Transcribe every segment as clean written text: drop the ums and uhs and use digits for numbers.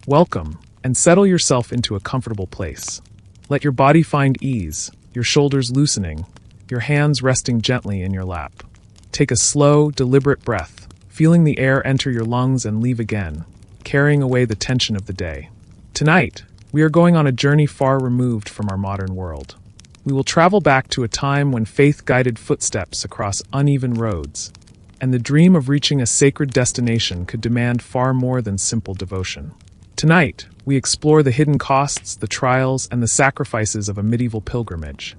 Welcome, and settle yourself into a comfortable place. Let your body find ease, your shoulders loosening, your hands resting gently in your lap. Take a slow, deliberate breath, feeling the air enter your lungs and leave again, carrying away the tension of the day. Tonight, we are going on a journey far removed from our modern world. We will travel back to a time when faith guided footsteps across uneven roads, and the dream of reaching a sacred destination could demand far more than simple devotion. Tonight, we explore the hidden costs, the trials, and the sacrifices of a medieval pilgrimage.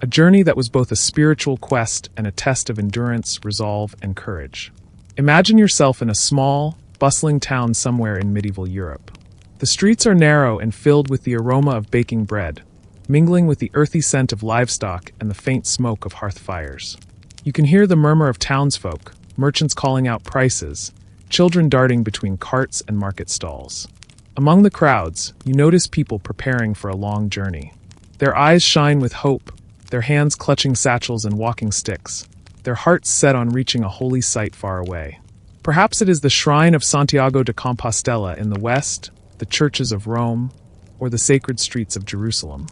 A journey that was both a spiritual quest and a test of endurance, resolve, and courage. Imagine yourself in a small, bustling town somewhere in medieval Europe. The streets are narrow and filled with the aroma of baking bread, mingling with the earthy scent of livestock and the faint smoke of hearth fires. You can hear the murmur of townsfolk, merchants calling out prices, children darting between carts and market stalls. Among the crowds, you notice people preparing for a long journey. Their eyes shine with hope, their hands clutching satchels and walking sticks, their hearts set on reaching a holy site far away. Perhaps it is the shrine of Santiago de Compostela in the west, the churches of Rome, or the sacred streets of Jerusalem.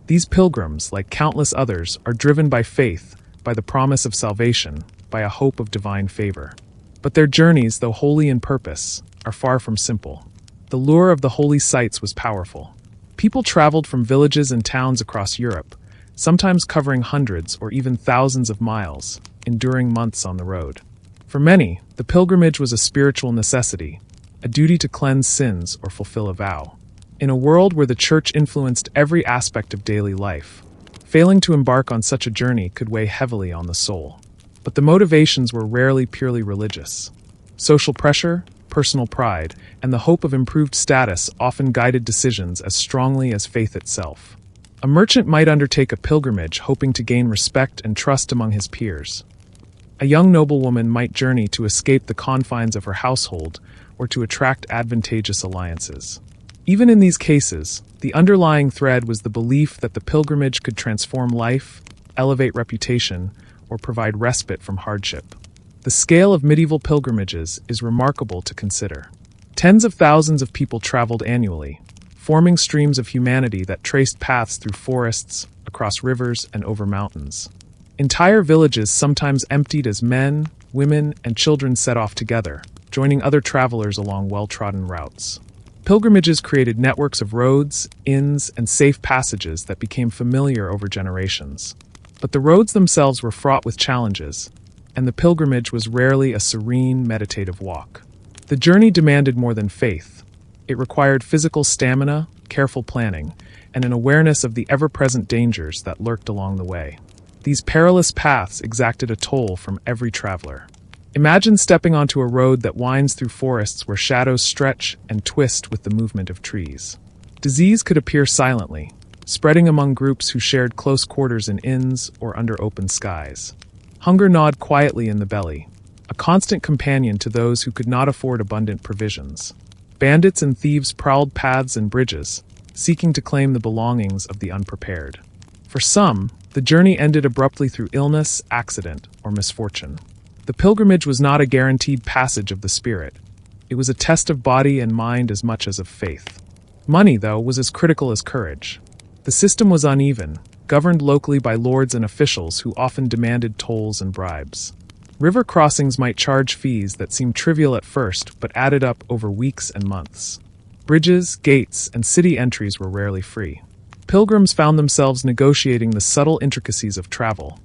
These pilgrims, like countless others, are driven by faith, by the promise of salvation, by a hope of divine favor. But their journeys, though holy in purpose, are far from simple. The lure of the holy sites was powerful. People traveled from villages and towns across Europe, sometimes covering hundreds or even thousands of miles, enduring months on the road. For many, the pilgrimage was a spiritual necessity, a duty to cleanse sins or fulfill a vow. In a world where the church influenced every aspect of daily life, failing to embark on such a journey could weigh heavily on the soul. But the motivations were rarely purely religious. Social pressure, personal pride, and the hope of improved status often guided decisions as strongly as faith itself. A merchant might undertake a pilgrimage hoping to gain respect and trust among his peers. A young noblewoman might journey to escape the confines of her household or to attract advantageous alliances. Even in these cases, the underlying thread was the belief that the pilgrimage could transform life, elevate reputation, or provide respite from hardship. The scale of medieval pilgrimages is remarkable to consider. Tens of thousands of people traveled annually, forming streams of humanity that traced paths through forests, across rivers, and over mountains. Entire villages sometimes emptied as men, women, and children set off together, joining other travelers along well-trodden routes. Pilgrimages created networks of roads, inns, and safe passages that became familiar over generations. But the roads themselves were fraught with challenges, and the pilgrimage was rarely a serene, meditative walk. The journey demanded more than faith. It required physical stamina, careful planning, and an awareness of the ever-present dangers that lurked along the way. These perilous paths exacted a toll from every traveler. Imagine stepping onto a road that winds through forests where shadows stretch and twist with the movement of trees. Disease could appear silently, spreading among groups who shared close quarters in inns or under open skies. Hunger gnawed quietly in the belly, a constant companion to those who could not afford abundant provisions. Bandits and thieves prowled paths and bridges, seeking to claim the belongings of the unprepared. For some, the journey ended abruptly through illness, accident, or misfortune. The pilgrimage was not a guaranteed passage of the spirit. It was a test of body and mind as much as of faith. Money, though, was as critical as courage. The system was uneven, governed locally by lords and officials who often demanded tolls and bribes. River crossings might charge fees that seemed trivial at first but added up over weeks and months. Bridges, gates, and city entries were rarely free. Pilgrims found themselves negotiating the subtle intricacies of travel,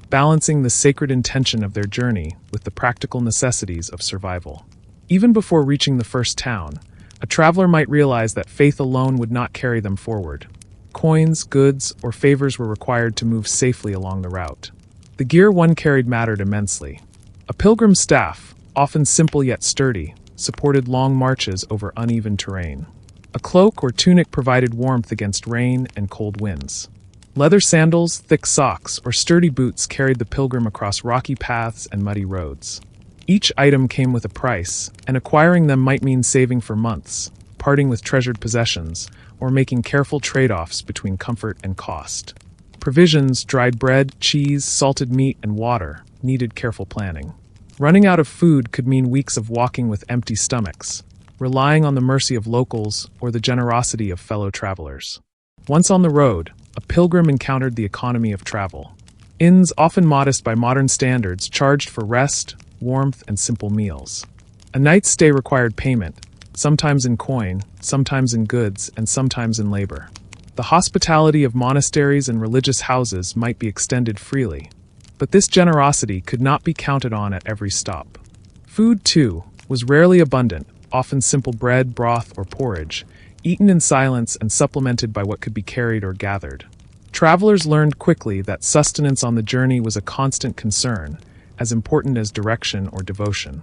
balancing the sacred intention of their journey with the practical necessities of survival. Even before reaching the first town, a traveler might realize that faith alone would not carry them forward. Coins, goods, or favors were required to move safely along the route. The gear one carried mattered immensely. A pilgrim's staff, often simple yet sturdy, supported long marches over uneven terrain. A cloak or tunic provided warmth against rain and cold winds. Leather sandals, thick socks, or sturdy boots carried the pilgrim across rocky paths and muddy roads. Each item came with a price, and acquiring them might mean saving for months, parting with treasured possessions, or making careful trade-offs between comfort and cost. Provisions, dried bread, cheese, salted meat, and water needed careful planning. Running out of food could mean weeks of walking with empty stomachs, relying on the mercy of locals or the generosity of fellow travelers. Once on the road, a pilgrim encountered the economy of travel. Inns, often modest by modern standards, charged for rest, warmth, and simple meals. A night's stay required payment, sometimes in coin, sometimes in goods, and sometimes in labor. The hospitality of monasteries and religious houses might be extended freely, but this generosity could not be counted on at every stop. Food, too, was rarely abundant, often simple bread, broth, or porridge, eaten in silence and supplemented by what could be carried or gathered. Travelers learned quickly that sustenance on the journey was a constant concern, as important as direction or devotion.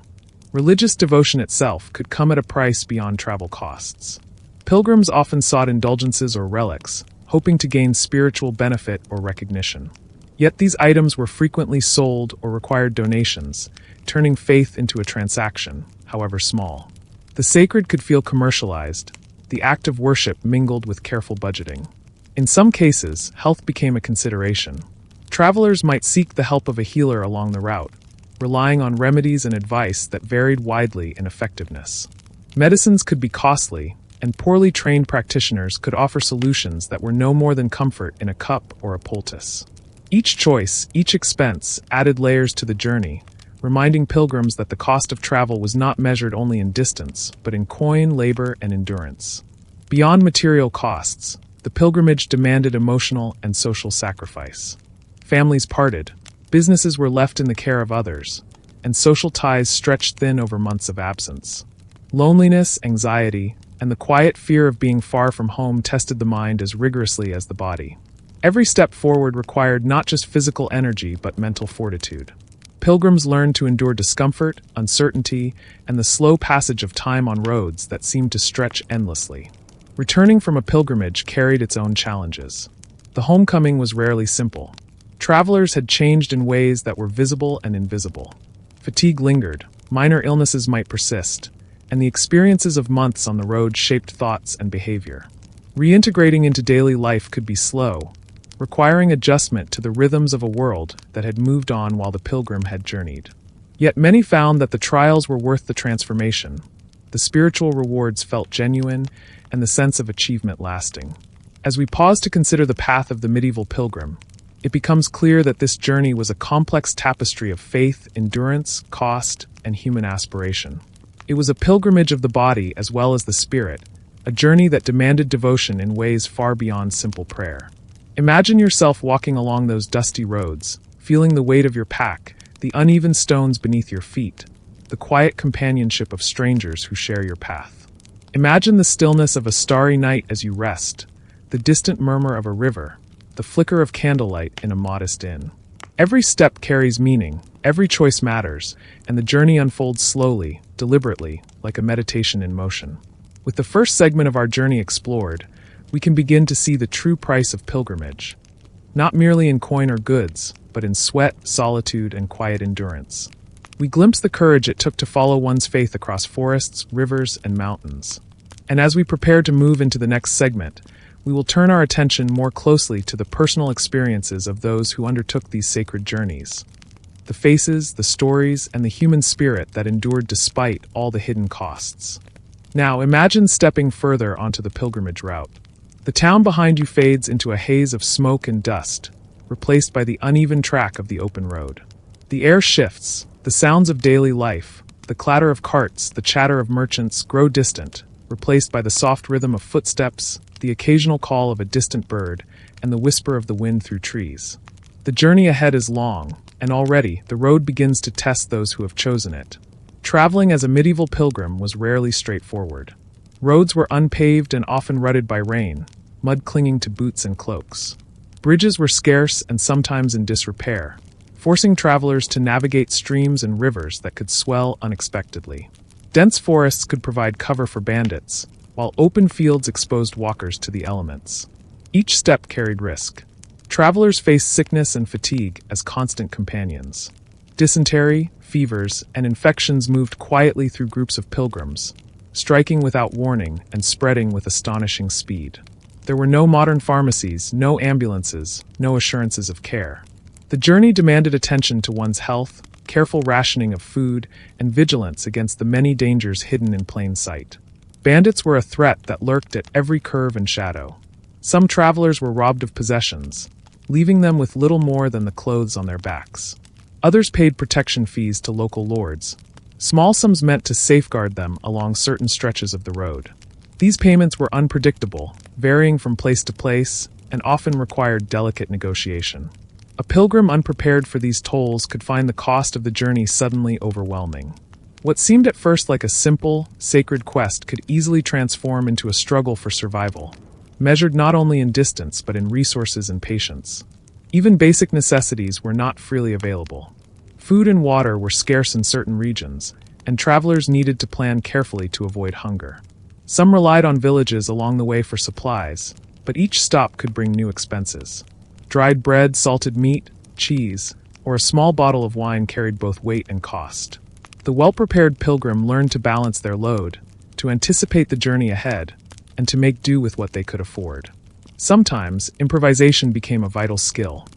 Religious devotion itself could come at a price beyond travel costs. Pilgrims often sought indulgences or relics, hoping to gain spiritual benefit or recognition. Yet these items were frequently sold or required donations, turning faith into a transaction, however small. The sacred could feel commercialized, the act of worship mingled with careful budgeting. In some cases, health became a consideration. Travelers might seek the help of a healer along the route, relying on remedies and advice that varied widely in effectiveness. Medicines could be costly, and poorly trained practitioners could offer solutions that were no more than comfort in a cup or a poultice. Each choice, each expense, added layers to the journey, reminding pilgrims that the cost of travel was not measured only in distance, but in coin, labor, and endurance. Beyond material costs, the pilgrimage demanded emotional and social sacrifice. Families parted, businesses were left in the care of others, and social ties stretched thin over months of absence. Loneliness, anxiety, and the quiet fear of being far from home tested the mind as rigorously as the body. Every step forward required not just physical energy but mental fortitude. Pilgrims learned to endure discomfort, uncertainty, and the slow passage of time on roads that seemed to stretch endlessly. Returning from a pilgrimage carried its own challenges. The homecoming was rarely simple. Travelers had changed in ways that were visible and invisible. Fatigue lingered, minor illnesses might persist, and the experiences of months on the road shaped thoughts and behavior. Reintegrating into daily life could be slow, requiring adjustment to the rhythms of a world that had moved on while the pilgrim had journeyed. Yet many found that the trials were worth the transformation. The spiritual rewards felt genuine, and the sense of achievement lasting. As we pause to consider the path of the medieval pilgrim, it becomes clear that this journey was a complex tapestry of faith, endurance, cost, and human aspiration. It was a pilgrimage of the body as well as the spirit, a journey that demanded devotion in ways far beyond simple prayer. Imagine yourself walking along those dusty roads, feeling the weight of your pack, the uneven stones beneath your feet, the quiet companionship of strangers who share your path. Imagine the stillness of a starry night as you rest, the distant murmur of a river, the flicker of candlelight in a modest inn. Every step carries meaning, every choice matters, and the journey unfolds slowly, deliberately, like a meditation in motion. With the first segment of our journey explored, we can begin to see the true price of pilgrimage. Not merely in coin or goods, but in sweat, solitude, and quiet endurance. We glimpse the courage it took to follow one's faith across forests, rivers, and mountains. And as we prepare to move into the next segment, we will turn our attention more closely to the personal experiences of those who undertook these sacred journeys. The faces, the stories, and the human spirit that endured despite all the hidden costs. Now, imagine stepping further onto the pilgrimage route. The town behind you fades into a haze of smoke and dust, replaced by the uneven track of the open road. The air shifts, the sounds of daily life, the clatter of carts, the chatter of merchants grow distant, replaced by the soft rhythm of footsteps, the occasional call of a distant bird, and the whisper of the wind through trees. The journey ahead is long, and already the road begins to test those who have chosen it. Traveling as a medieval pilgrim was rarely straightforward. Roads were unpaved and often rutted by rain, mud clinging to boots and cloaks. Bridges were scarce and sometimes in disrepair, forcing travelers to navigate streams and rivers that could swell unexpectedly. Dense forests could provide cover for bandits, while open fields exposed walkers to the elements. Each step carried risk. Travelers faced sickness and fatigue as constant companions. Dysentery, fevers, and infections moved quietly through groups of pilgrims, striking without warning and spreading with astonishing speed. There were no modern pharmacies, no ambulances, no assurances of care. The journey demanded attention to one's health, careful rationing of food, and vigilance against the many dangers hidden in plain sight. Bandits were a threat that lurked at every curve and shadow. Some travelers were robbed of possessions, leaving them with little more than the clothes on their backs. Others paid protection fees to local lords, small sums meant to safeguard them along certain stretches of the road. These payments were unpredictable, varying from place to place, and often required delicate negotiation. A pilgrim unprepared for these tolls could find the cost of the journey suddenly overwhelming. What seemed at first like a simple, sacred quest could easily transform into a struggle for survival, measured not only in distance but in resources and patience. Even basic necessities were not freely available. Food and water were scarce in certain regions, and travelers needed to plan carefully to avoid hunger. Some relied on villages along the way for supplies, but each stop could bring new expenses. Dried bread, salted meat, cheese, or a small bottle of wine carried both weight and cost. The well-prepared pilgrim learned to balance their load, to anticipate the journey ahead, and to make do with what they could afford. Sometimes, improvisation became a vital skill.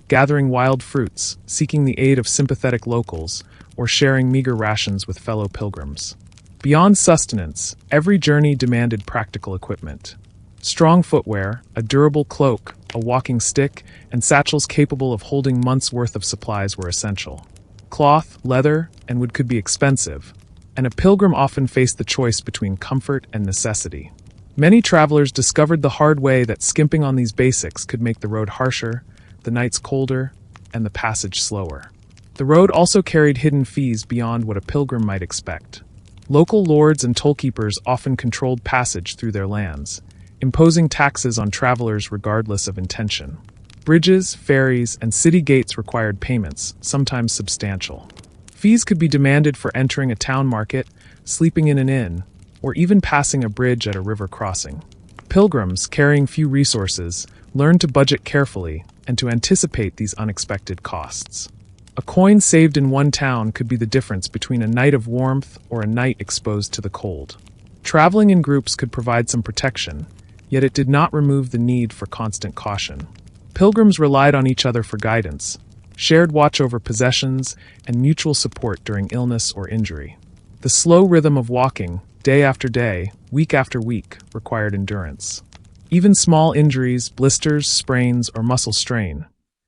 Gathering wild fruits, seeking the aid of sympathetic locals, or sharing meager rations with fellow pilgrims. Beyond sustenance, every journey demanded practical equipment. Strong footwear, a durable cloak, a walking stick, and satchels capable of holding months' worth of supplies were essential. Cloth, leather, and wood could be expensive, and a pilgrim often faced the choice between comfort and necessity. Many travelers discovered the hard way that skimping on these basics could make the road harsher, the nights colder, and the passage slower. The road also carried hidden fees beyond what a pilgrim might expect. Local lords and tollkeepers often controlled passage through their lands, imposing taxes on travelers regardless of intention. Bridges, ferries, and city gates required payments, sometimes substantial. Fees could be demanded for entering a town market, sleeping in an inn, or even passing a bridge at a river crossing. Pilgrims, carrying few resources, learned to budget carefully and to anticipate these unexpected costs. A coin saved in one town could be the difference between a night of warmth or a night exposed to the cold. Traveling in groups could provide some protection, yet it did not remove the need for constant caution. Pilgrims relied on each other for guidance, shared watch over possessions, and mutual support during illness or injury. The slow rhythm of walking, day after day, week after week, required endurance. Even small injuries, blisters, sprains, or muscle strain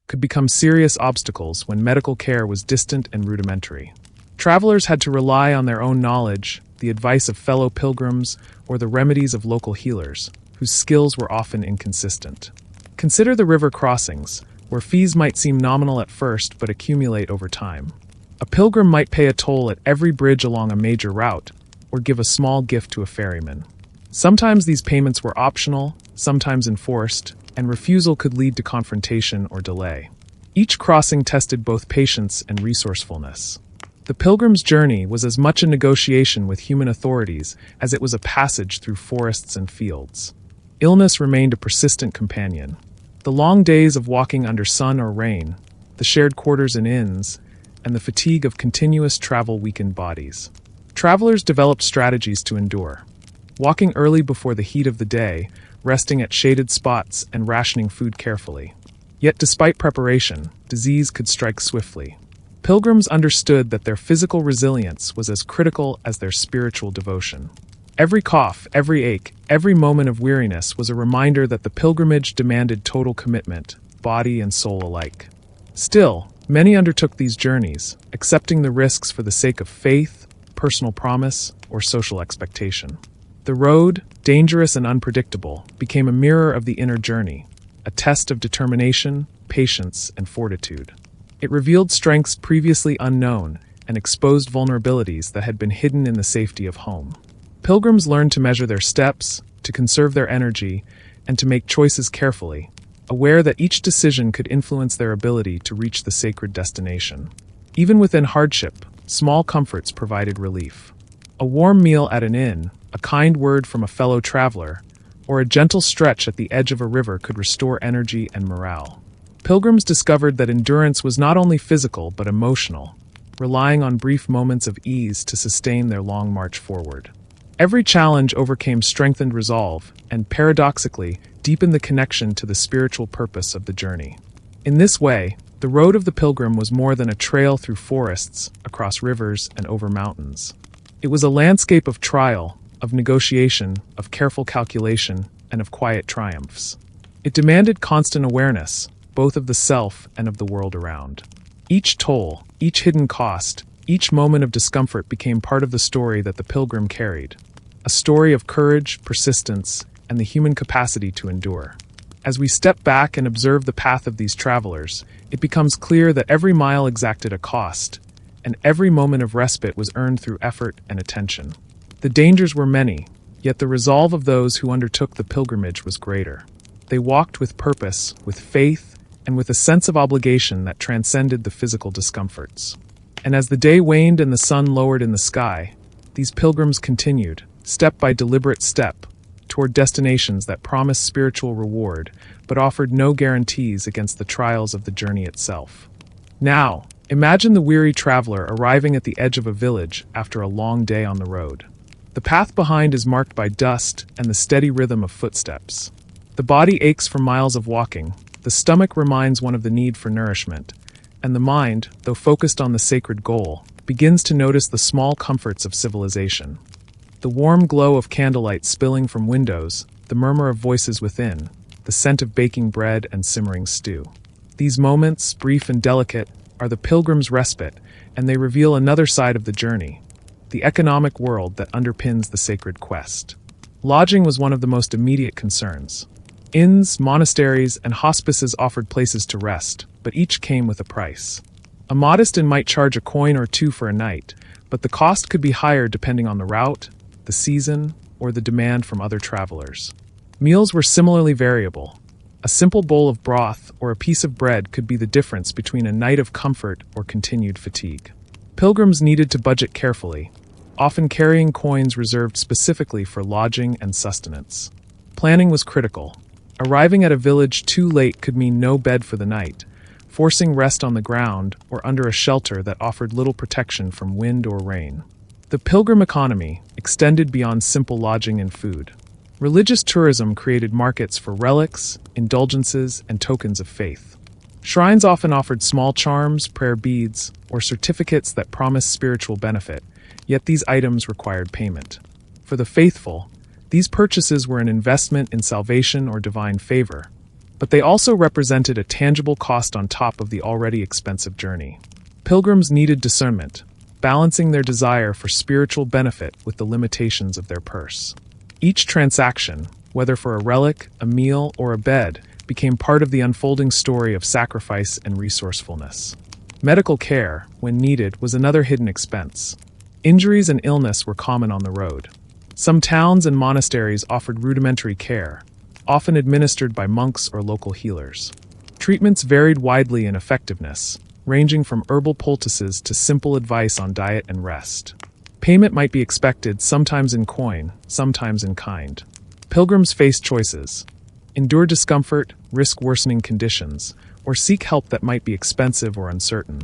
could become serious obstacles when medical care was distant and rudimentary. Travelers had to rely on their own knowledge, the advice of fellow pilgrims, or the remedies of local healers, whose skills were often inconsistent. Consider the river crossings, where fees might seem nominal at first but accumulate over time. A pilgrim might pay a toll at every bridge along a major route, or give a small gift to a ferryman. Sometimes these payments were optional, sometimes enforced, and refusal could lead to confrontation or delay. Each crossing tested both patience and resourcefulness. The pilgrim's journey was as much a negotiation with human authorities as it was a passage through forests and fields. Illness remained a persistent companion. The long days of walking under sun or rain, the shared quarters in inns, and the fatigue of continuous travel weakened bodies. Travelers developed strategies to endure. Walking early before the heat of the day, resting at shaded spots, and rationing food carefully. Yet despite preparation, disease could strike swiftly. Pilgrims understood that their physical resilience was as critical as their spiritual devotion. Every cough, every ache, every moment of weariness was a reminder that the pilgrimage demanded total commitment, body and soul alike. Still, many undertook these journeys, accepting the risks for the sake of faith, personal promise, or social expectation. The road, dangerous and unpredictable, became a mirror of the inner journey, a test of determination, patience, and fortitude. It revealed strengths previously unknown and exposed vulnerabilities that had been hidden in the safety of home. Pilgrims learned to measure their steps, to conserve their energy, and to make choices carefully, aware that each decision could influence their ability to reach the sacred destination. Even within hardship, small comforts provided relief. A warm meal at an inn, a kind word from a fellow traveler, or a gentle stretch at the edge of a river could restore energy and morale. Pilgrims discovered that endurance was not only physical but emotional, relying on brief moments of ease to sustain their long march forward. Every challenge overcame strengthened resolve and, paradoxically, deepened the connection to the spiritual purpose of the journey. In this way, the road of the pilgrim was more than a trail through forests, across rivers, and over mountains. It was a landscape of trial, of negotiation, of careful calculation, and of quiet triumphs. It demanded constant awareness, both of the self and of the world around. Each toll, each hidden cost, each moment of discomfort became part of the story that the pilgrim carried. A story of courage, persistence, and the human capacity to endure. As we step back and observe the path of these travelers, it becomes clear that every mile exacted a cost, and every moment of respite was earned through effort and attention. The dangers were many, yet the resolve of those who undertook the pilgrimage was greater. They walked with purpose, with faith, and with a sense of obligation that transcended the physical discomforts. And as the day waned and the sun lowered in the sky, these pilgrims continued, step by deliberate step, toward destinations that promised spiritual reward, but offered no guarantees against the trials of the journey itself. Now, imagine the weary traveler arriving at the edge of a village after a long day on the road. The path behind is marked by dust and the steady rhythm of footsteps. The body aches from miles of walking, the stomach reminds one of the need for nourishment, and the mind, though focused on the sacred goal, begins to notice the small comforts of civilization. The warm glow of candlelight spilling from windows, the murmur of voices within, the scent of baking bread and simmering stew. These moments, brief and delicate, are the pilgrim's respite, and they reveal another side of the journey, the economic world that underpins the sacred quest. Lodging was one of the most immediate concerns. Inns, monasteries, and hospices offered places to rest, but each came with a price. A modest inn might charge a coin or two for a night, but the cost could be higher depending on the route, the season, or the demand from other travelers. Meals were similarly variable. A simple bowl of broth or a piece of bread could be the difference between a night of comfort or continued fatigue. Pilgrims needed to budget carefully, often carrying coins reserved specifically for lodging and sustenance. Planning was critical. Arriving at a village too late could mean no bed for the night, forcing rest on the ground or under a shelter that offered little protection from wind or rain. The pilgrim economy extended beyond simple lodging and food. Religious tourism created markets for relics, indulgences, and tokens of faith. Shrines often offered small charms, prayer beads, or certificates that promised spiritual benefit, yet these items required payment. For the faithful, these purchases were an investment in salvation or divine favor, but they also represented a tangible cost on top of the already expensive journey. Pilgrims needed discernment, balancing their desire for spiritual benefit with the limitations of their purse. Each transaction, whether for a relic, a meal, or a bed, became part of the unfolding story of sacrifice and resourcefulness. Medical care, when needed, was another hidden expense. Injuries and illness were common on the road. Some towns and monasteries offered rudimentary care, often administered by monks or local healers. Treatments varied widely in effectiveness, ranging from herbal poultices to simple advice on diet and rest. Payment might be expected, sometimes in coin, sometimes in kind. Pilgrims faced choices: endure discomfort, risk worsening conditions, or seek help that might be expensive or uncertain.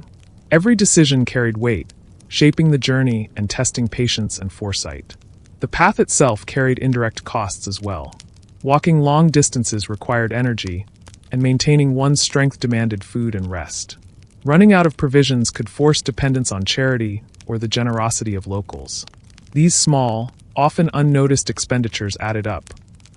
Every decision carried weight, shaping the journey and testing patience and foresight. The path itself carried indirect costs as well. Walking long distances required energy, and maintaining one's strength demanded food and rest. Running out of provisions could force dependence on charity or the generosity of locals. These small, often unnoticed expenditures added up,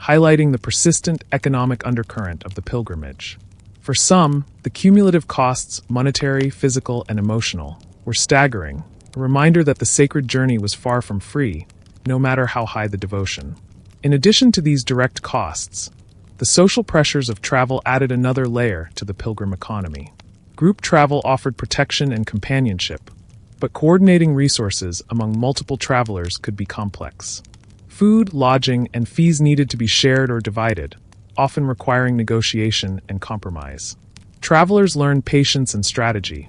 highlighting the persistent economic undercurrent of the pilgrimage. For some, the cumulative costs, monetary, physical, and emotional, were staggering, a reminder that the sacred journey was far from free, no matter how high the devotion. In addition to these direct costs, the social pressures of travel added another layer to the pilgrim economy. Group travel offered protection and companionship, but coordinating resources among multiple travelers could be complex. Food, lodging, and fees needed to be shared or divided, often requiring negotiation and compromise. Travelers learned patience and strategy,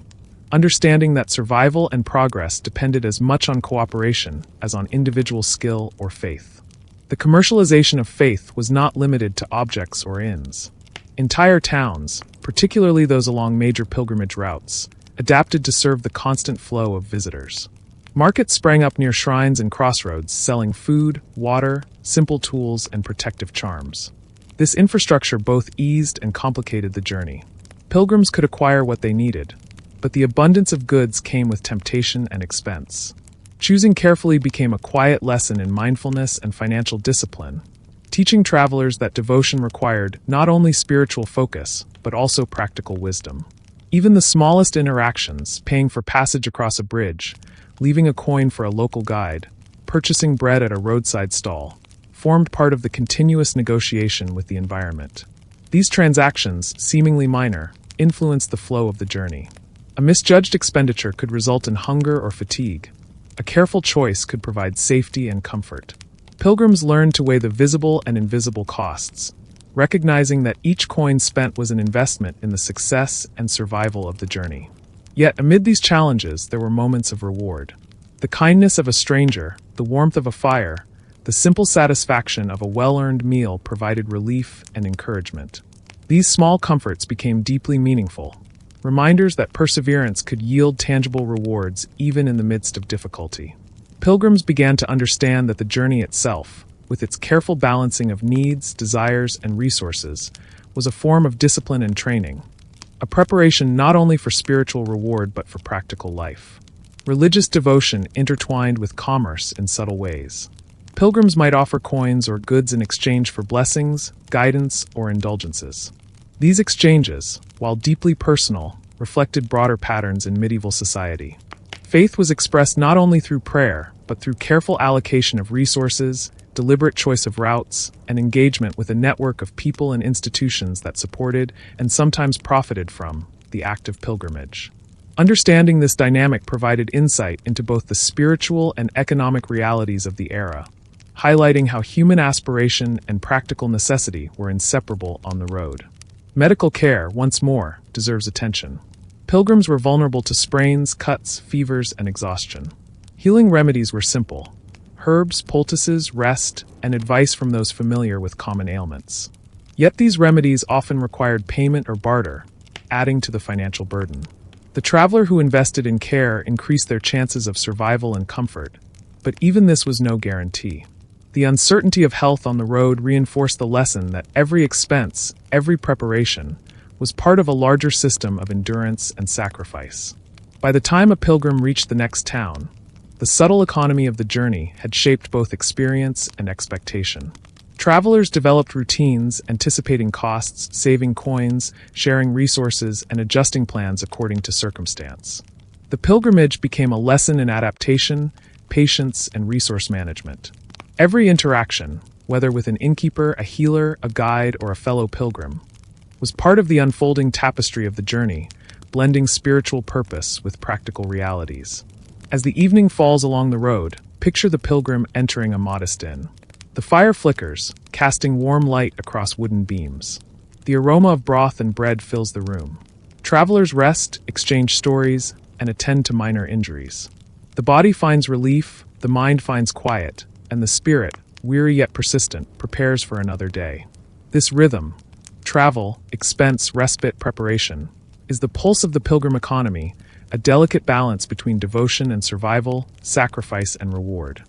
understanding that survival and progress depended as much on cooperation as on individual skill or faith. The commercialization of faith was not limited to objects or inns. Entire towns, particularly those along major pilgrimage routes, adapted to serve the constant flow of visitors. Markets sprang up near shrines and crossroads, selling food, water, simple tools, and protective charms. This infrastructure both eased and complicated the journey. Pilgrims could acquire what they needed, but the abundance of goods came with temptation and expense. Choosing carefully became a quiet lesson in mindfulness and financial discipline, teaching travelers that devotion required not only spiritual focus, but also practical wisdom. Even the smallest interactions, paying for passage across a bridge, leaving a coin for a local guide, purchasing bread at a roadside stall, formed part of the continuous negotiation with the environment. These transactions, seemingly minor, influenced the flow of the journey. A misjudged expenditure could result in hunger or fatigue. A careful choice could provide safety and comfort. Pilgrims learned to weigh the visible and invisible costs, recognizing that each coin spent was an investment in the success and survival of the journey. Yet amid these challenges, there were moments of reward. The kindness of a stranger, the warmth of a fire, the simple satisfaction of a well-earned meal provided relief and encouragement. These small comforts became deeply meaningful, reminders that perseverance could yield tangible rewards even in the midst of difficulty. Pilgrims began to understand that the journey itself, with its careful balancing of needs, desires, and resources, was a form of discipline and training, a preparation not only for spiritual reward but for practical life. Religious devotion intertwined with commerce in subtle ways. Pilgrims might offer coins or goods in exchange for blessings, guidance, or indulgences. These exchanges, while deeply personal, reflected broader patterns in medieval society. Faith was expressed not only through prayer, but through careful allocation of resources, deliberate choice of routes, and engagement with a network of people and institutions that supported, and sometimes profited from, the act of pilgrimage. Understanding this dynamic provided insight into both the spiritual and economic realities of the era, highlighting how human aspiration and practical necessity were inseparable on the road. Medical care, once more, deserves attention. Pilgrims were vulnerable to sprains, cuts, fevers, and exhaustion. Healing remedies were simple: herbs, poultices, rest, and advice from those familiar with common ailments. Yet these remedies often required payment or barter, adding to the financial burden. The traveler who invested in care increased their chances of survival and comfort, but even this was no guarantee. The uncertainty of health on the road reinforced the lesson that every expense, every preparation, was part of a larger system of endurance and sacrifice. By the time a pilgrim reached the next town, the subtle economy of the journey had shaped both experience and expectation. Travelers developed routines, anticipating costs, saving coins, sharing resources, and adjusting plans according to circumstance. The pilgrimage became a lesson in adaptation, patience, and resource management. Every interaction, whether with an innkeeper, a healer, a guide, or a fellow pilgrim, was part of the unfolding tapestry of the journey, blending spiritual purpose with practical realities. As the evening falls along the road, picture the pilgrim entering a modest inn. The fire flickers, casting warm light across wooden beams. The aroma of broth and bread fills the room. Travelers rest, exchange stories, and attend to minor injuries. The body finds relief, the mind finds quiet, and the spirit, weary yet persistent, prepares for another day. This rhythm, travel, expense, respite, preparation, is the pulse of the pilgrim economy, a delicate balance between devotion and survival, sacrifice and reward.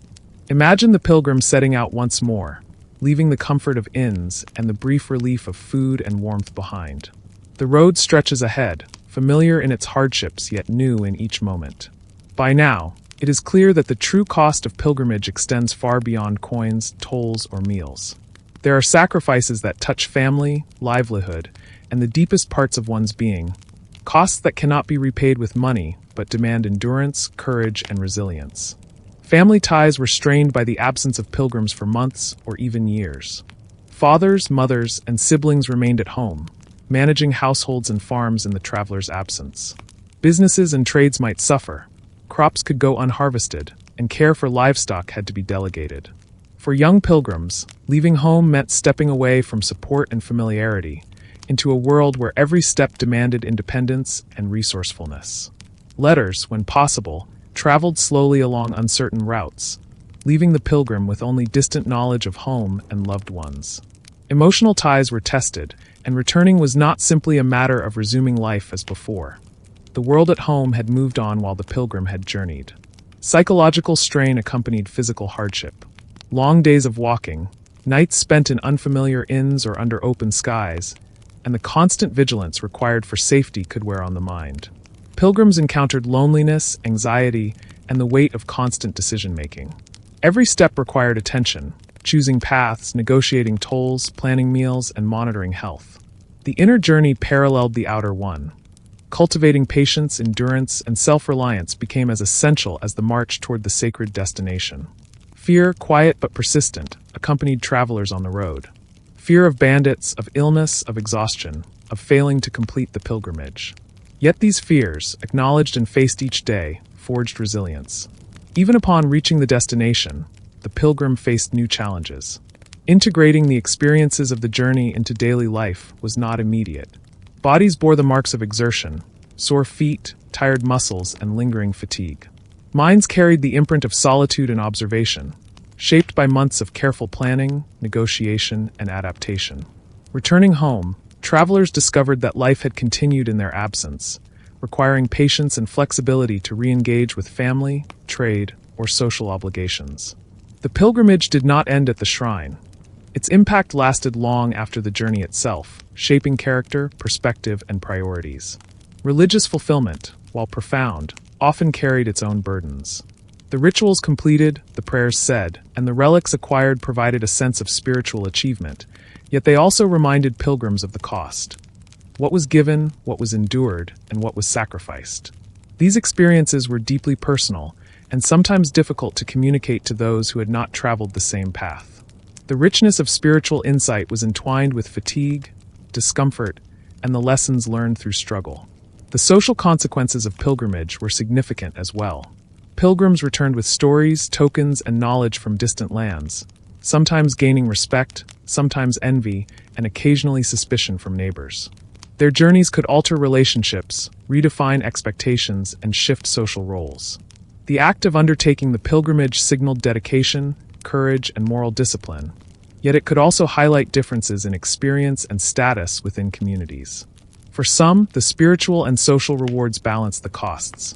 Imagine the pilgrim setting out once more, leaving the comfort of inns and the brief relief of food and warmth behind. The road stretches ahead, familiar in its hardships yet new in each moment. By now, it is clear that the true cost of pilgrimage extends far beyond coins, tolls, or meals. There are sacrifices that touch family, livelihood, and the deepest parts of one's being, costs that cannot be repaid with money, but demand endurance, courage, and resilience. Family ties were strained by the absence of pilgrims for months or even years. Fathers, mothers, and siblings remained at home, managing households and farms in the traveler's absence. Businesses and trades might suffer. Crops could go unharvested, and care for livestock had to be delegated. For young pilgrims, leaving home meant stepping away from support and familiarity into a world where every step demanded independence and resourcefulness. Letters, when possible, traveled slowly along uncertain routes, leaving the pilgrim with only distant knowledge of home and loved ones. Emotional ties were tested, and returning was not simply a matter of resuming life as before. The world at home had moved on while the pilgrim had journeyed. Psychological strain accompanied physical hardship. Long days of walking, nights spent in unfamiliar inns or under open skies, and the constant vigilance required for safety could wear on the mind. Pilgrims encountered loneliness, anxiety, and the weight of constant decision-making. Every step required attention, choosing paths, negotiating tolls, planning meals, and monitoring health. The inner journey paralleled the outer one. Cultivating patience, endurance, and self-reliance became as essential as the march toward the sacred destination. Fear, quiet but persistent, accompanied travelers on the road. Fear of bandits, of illness, of exhaustion, of failing to complete the pilgrimage. Yet these fears, acknowledged and faced each day, forged resilience. Even upon reaching the destination, the pilgrim faced new challenges. Integrating the experiences of the journey into daily life was not immediate. Bodies bore the marks of exertion, sore feet, tired muscles, and lingering fatigue. Minds carried the imprint of solitude and observation, shaped by months of careful planning, negotiation, and adaptation. Returning home, travelers discovered that life had continued in their absence, requiring patience and flexibility to re-engage with family, trade, or social obligations. The pilgrimage did not end at the shrine. Its impact lasted long after the journey itself, shaping character, perspective, and priorities. Religious fulfillment, while profound, often carried its own burdens. The rituals completed, the prayers said, and the relics acquired provided a sense of spiritual achievement, yet they also reminded pilgrims of the cost. What was given, what was endured, and what was sacrificed. These experiences were deeply personal, and sometimes difficult to communicate to those who had not traveled the same path. The richness of spiritual insight was entwined with fatigue, discomfort, and the lessons learned through struggle. The social consequences of pilgrimage were significant as well. Pilgrims returned with stories, tokens, and knowledge from distant lands, sometimes gaining respect, sometimes envy, and occasionally suspicion from neighbors. Their journeys could alter relationships, redefine expectations, and shift social roles. The act of undertaking the pilgrimage signaled dedication, courage, and moral discipline, yet it could also highlight differences in experience and status within communities. For some, the spiritual and social rewards balanced the costs.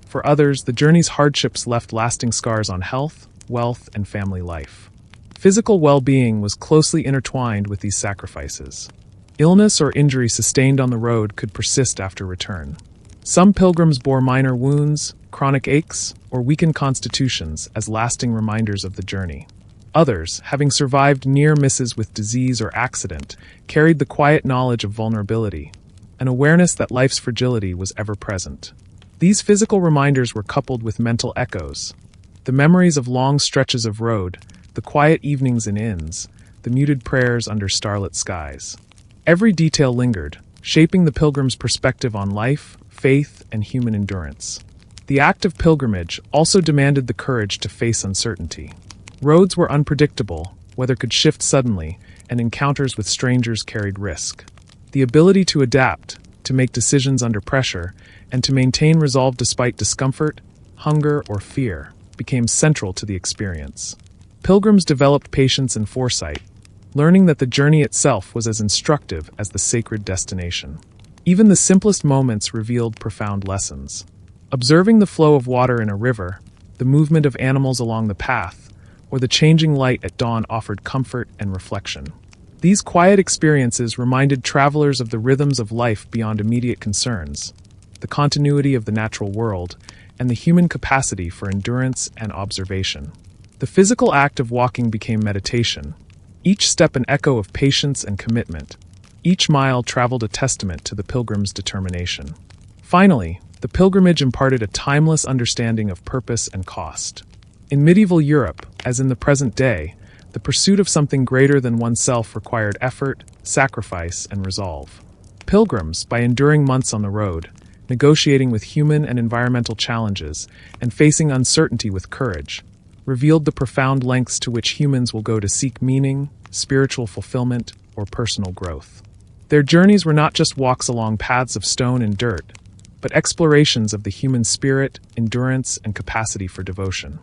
For others, the journey's hardships left lasting scars on health, wealth, and family life. Physical well-being was closely intertwined with these sacrifices. Illness or injury sustained on the road could persist after return. Some pilgrims bore minor wounds, chronic aches, or weakened constitutions as lasting reminders of the journey. Others, having survived near misses with disease or accident, carried the quiet knowledge of vulnerability, an awareness that life's fragility was ever present. These physical reminders were coupled with mental echoes, the memories of long stretches of road, the quiet evenings in inns, the muted prayers under starlit skies. Every detail lingered, shaping the pilgrim's perspective on life, faith, and human endurance. The act of pilgrimage also demanded the courage to face uncertainty. Roads were unpredictable, weather could shift suddenly, and encounters with strangers carried risk. The ability to adapt, to make decisions under pressure, and to maintain resolve despite discomfort, hunger, or fear, became central to the experience. Pilgrims developed patience and foresight, learning that the journey itself was as instructive as the sacred destination. Even the simplest moments revealed profound lessons. Observing the flow of water in a river, the movement of animals along the path, or the changing light at dawn offered comfort and reflection. These quiet experiences reminded travelers of the rhythms of life beyond immediate concerns, the continuity of the natural world, and the human capacity for endurance and observation. The physical act of walking became meditation, each step an echo of patience and commitment. Each mile traveled a testament to the pilgrim's determination. Finally, the pilgrimage imparted a timeless understanding of purpose and cost. In medieval Europe, as in the present day, the pursuit of something greater than oneself required effort, sacrifice, and resolve. Pilgrims, by enduring months on the road, negotiating with human and environmental challenges, and facing uncertainty with courage, revealed the profound lengths to which humans will go to seek meaning, spiritual fulfillment, or personal growth. Their journeys were not just walks along paths of stone and dirt, but explorations of the human spirit, endurance, and capacity for devotion.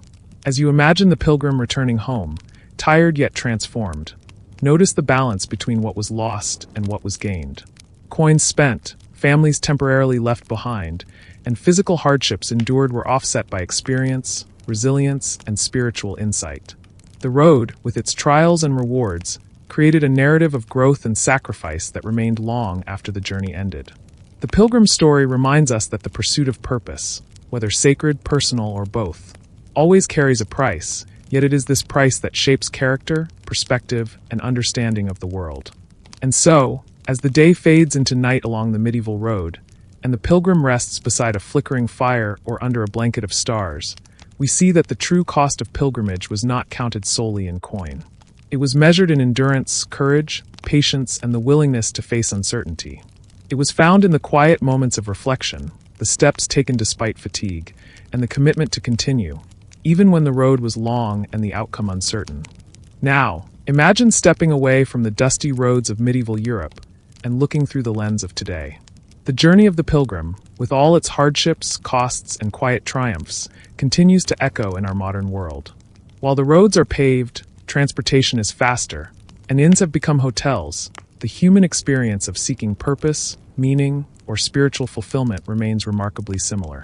As you imagine the pilgrim returning home, tired yet transformed, notice the balance between what was lost and what was gained. Coins spent, families temporarily left behind, and physical hardships endured were offset by experience, resilience, and spiritual insight. The road, with its trials and rewards, created a narrative of growth and sacrifice that remained long after the journey ended. The pilgrim's story reminds us that the pursuit of purpose, whether sacred, personal, or both, always carries a price, yet it is this price that shapes character, perspective, and understanding of the world. And so, as the day fades into night along the medieval road, and the pilgrim rests beside a flickering fire or under a blanket of stars, we see that the true cost of pilgrimage was not counted solely in coin. It was measured in endurance, courage, patience, and the willingness to face uncertainty. It was found in the quiet moments of reflection, the steps taken despite fatigue, and the commitment to continue, even when the road was long and the outcome uncertain. Now, imagine stepping away from the dusty roads of medieval Europe and looking through the lens of today. The journey of the pilgrim, with all its hardships, costs, and quiet triumphs, continues to echo in our modern world. While the roads are paved, transportation is faster, and inns have become hotels, the human experience of seeking purpose, meaning, or spiritual fulfillment remains remarkably similar.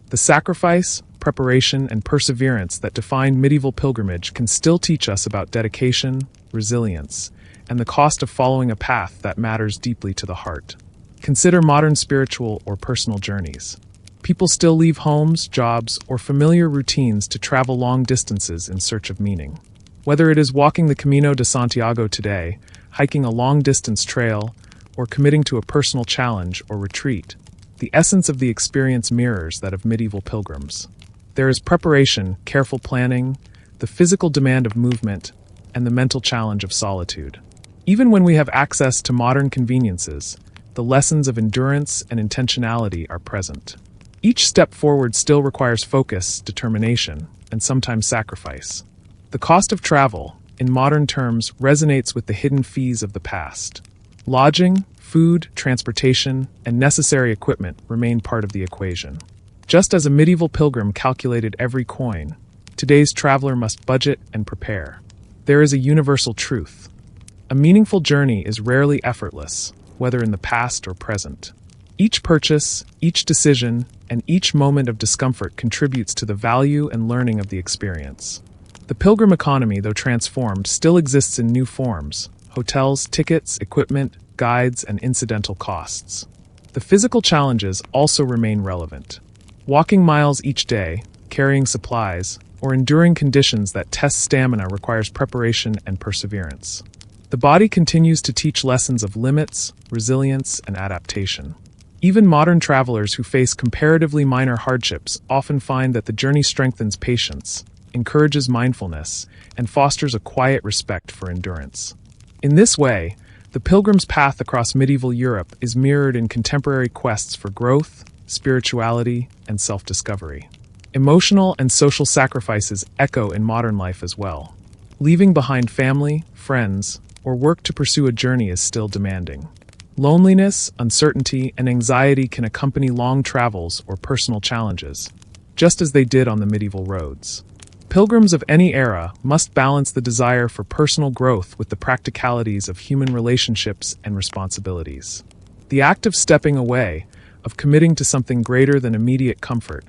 The sacrifice, preparation, and perseverance that defined medieval pilgrimage can still teach us about dedication, resilience, and the cost of following a path that matters deeply to the heart. Consider modern spiritual or personal journeys. People still leave homes, jobs, or familiar routines to travel long distances in search of meaning. Whether it is walking the Camino de Santiago today, hiking a long-distance trail, or committing to a personal challenge or retreat, the essence of the experience mirrors that of medieval pilgrims. There is preparation, careful planning, the physical demand of movement, and the mental challenge of solitude. Even when we have access to modern conveniences, the lessons of endurance and intentionality are present. Each step forward still requires focus, determination, and sometimes sacrifice. The cost of travel, in modern terms, resonates with the hidden fees of the past. Lodging, food, transportation, and necessary equipment remain part of the equation. Just as a medieval pilgrim calculated every coin, today's traveler must budget and prepare. There is a universal truth. A meaningful journey is rarely effortless, whether in the past or present. Each purchase, each decision, and each moment of discomfort contributes to the value and learning of the experience. The pilgrim economy, though transformed, still exists in new forms: hotels, tickets, equipment, guides, and incidental costs. The physical challenges also remain relevant. Walking miles each day, carrying supplies, or enduring conditions that test stamina requires preparation and perseverance. The body continues to teach lessons of limits, resilience, and adaptation. Even modern travelers who face comparatively minor hardships often find that the journey strengthens patience, encourages mindfulness, and fosters a quiet respect for endurance. In this way, the pilgrim's path across medieval Europe is mirrored in contemporary quests for growth, spirituality, and self-discovery. Emotional and social sacrifices echo in modern life as well. Leaving behind family, friends, or work to pursue a journey is still demanding. Loneliness, uncertainty, and anxiety can accompany long travels or personal challenges, just as they did on the medieval roads. Pilgrims of any era must balance the desire for personal growth with the practicalities of human relationships and responsibilities. The act of stepping away, of committing to something greater than immediate comfort,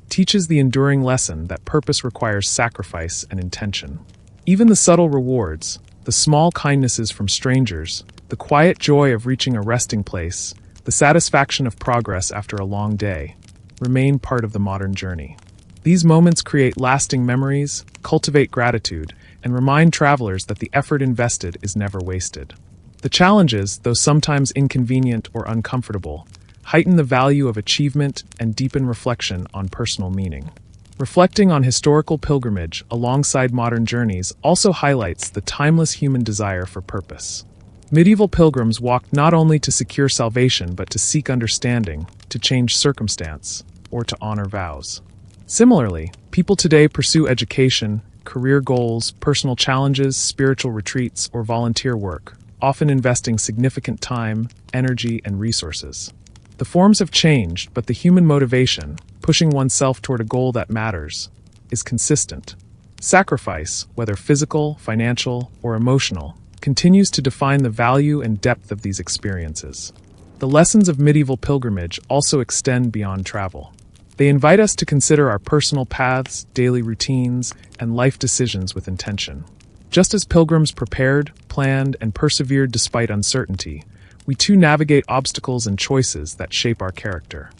teaches the enduring lesson that purpose requires sacrifice and intention. Even the subtle rewards, the small kindnesses from strangers, the quiet joy of reaching a resting place, the satisfaction of progress after a long day, remain part of the modern journey. These moments create lasting memories, cultivate gratitude, and remind travelers that the effort invested is never wasted. The challenges, though sometimes inconvenient or uncomfortable, heighten the value of achievement and deepen reflection on personal meaning. Reflecting on historical pilgrimage alongside modern journeys also highlights the timeless human desire for purpose. Medieval pilgrims walked not only to secure salvation but to seek understanding, to change circumstance, or to honor vows. Similarly, people today pursue education, career goals, personal challenges, spiritual retreats, or volunteer work, often investing significant time, energy, and resources. The forms have changed, but the human motivation, pushing oneself toward a goal that matters, is consistent. Sacrifice, whether physical, financial, or emotional, continues to define the value and depth of these experiences. The lessons of medieval pilgrimage also extend beyond travel. They invite us to consider our personal paths, daily routines, and life decisions with intention. Just as pilgrims prepared, planned, and persevered despite uncertainty, we too navigate obstacles and choices that shape our character.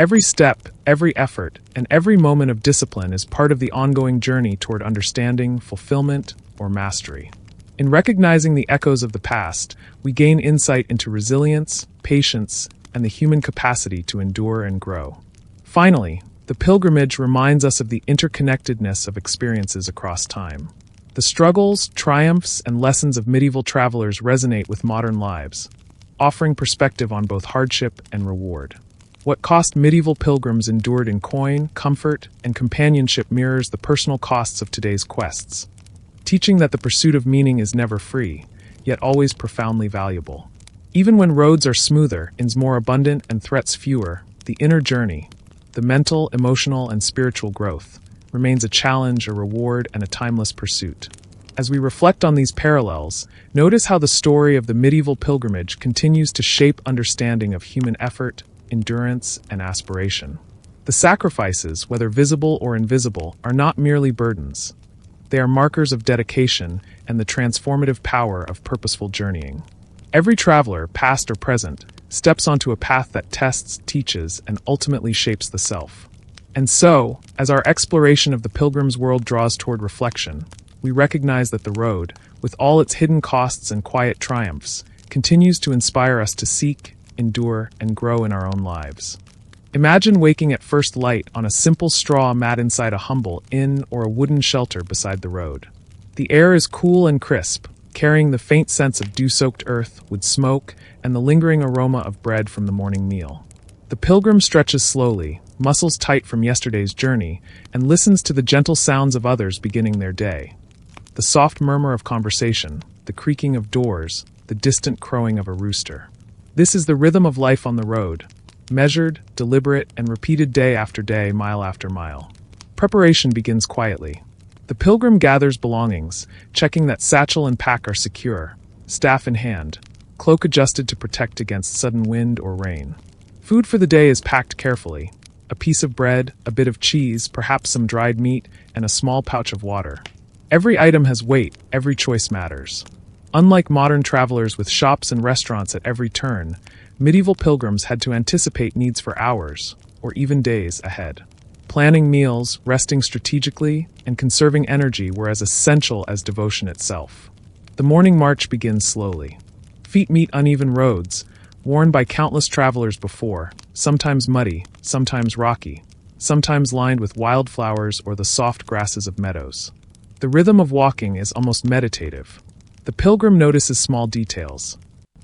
Every step, every effort, and every moment of discipline is part of the ongoing journey toward understanding, fulfillment, or mastery. In recognizing the echoes of the past, we gain insight into resilience, patience, and the human capacity to endure and grow. Finally, the pilgrimage reminds us of the interconnectedness of experiences across time. The struggles, triumphs, and lessons of medieval travelers resonate with modern lives, offering perspective on both hardship and reward. What cost medieval pilgrims endured in coin, comfort, and companionship mirrors the personal costs of today's quests, teaching that the pursuit of meaning is never free, yet always profoundly valuable. Even when roads are smoother, ends more abundant, and threats fewer, the inner journey, the mental, emotional, and spiritual growth, remains a challenge, a reward, and a timeless pursuit. As we reflect on these parallels, notice how the story of the medieval pilgrimage continues to shape understanding of human effort, endurance, and aspiration. The sacrifices, whether visible or invisible, are not merely burdens. They are markers of dedication and the transformative power of purposeful journeying. Every traveler, past or present, steps onto a path that tests, teaches, and ultimately shapes the self. And so, as our exploration of the pilgrim's world draws toward reflection, we recognize that the road, with all its hidden costs and quiet triumphs, continues to inspire us to seek, endure, and grow in our own lives. Imagine waking at first light on a simple straw mat inside a humble inn or a wooden shelter beside the road. The air is cool and crisp, carrying the faint sense of dew-soaked earth, wood smoke, and the lingering aroma of bread from the morning meal. The pilgrim stretches slowly, muscles tight from yesterday's journey, and listens to the gentle sounds of others beginning their day. The soft murmur of conversation, the creaking of doors, the distant crowing of a rooster. This is the rhythm of life on the road, measured, deliberate, and repeated day after day, mile after mile. Preparation begins quietly. The pilgrim gathers belongings, checking that satchel and pack are secure, staff in hand, cloak adjusted to protect against sudden wind or rain. Food for the day is packed carefully: a piece of bread, a bit of cheese, perhaps some dried meat, and a small pouch of water. Every item has weight, every choice matters. Unlike modern travelers with shops and restaurants at every turn, medieval pilgrims had to anticipate needs for hours, or even days, ahead. Planning meals, resting strategically, and conserving energy were as essential as devotion itself. The morning march begins slowly. Feet meet uneven roads, worn by countless travelers before, sometimes muddy, sometimes rocky, sometimes lined with wildflowers or the soft grasses of meadows. The rhythm of walking is almost meditative. The pilgrim notices small details: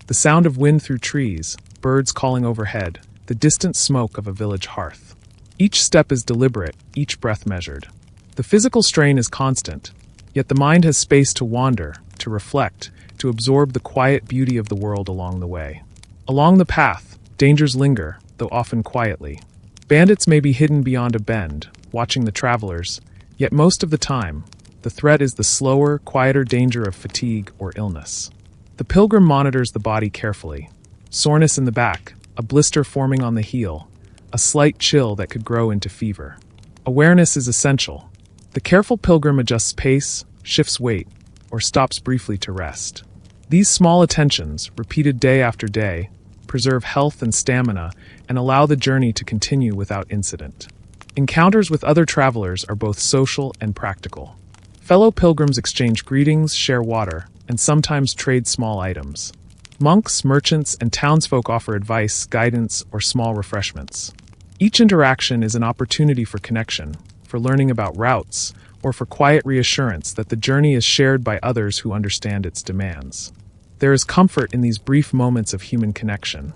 the sound of wind through trees, birds calling overhead, the distant smoke of a village hearth. Each step is deliberate, each breath measured. The physical strain is constant, yet the mind has space to wander, to reflect, to absorb the quiet beauty of the world along the way. Along the path, dangers linger, though often quietly. Bandits may be hidden beyond a bend, watching the travelers, yet most of the time, the threat is the slower, quieter danger of fatigue or illness. The pilgrim monitors the body carefully. Soreness in the back, a blister forming on the heel, a slight chill that could grow into fever. Awareness is essential. The careful pilgrim adjusts pace, shifts weight, or stops briefly to rest. These small attentions, repeated day after day, preserve health and stamina and allow the journey to continue without incident. Encounters with other travelers are both social and practical. Fellow pilgrims exchange greetings, share water, and sometimes trade small items. Monks, merchants, and townsfolk offer advice, guidance, or small refreshments. Each interaction is an opportunity for connection, for learning about routes, or for quiet reassurance that the journey is shared by others who understand its demands. There is comfort in these brief moments of human connection,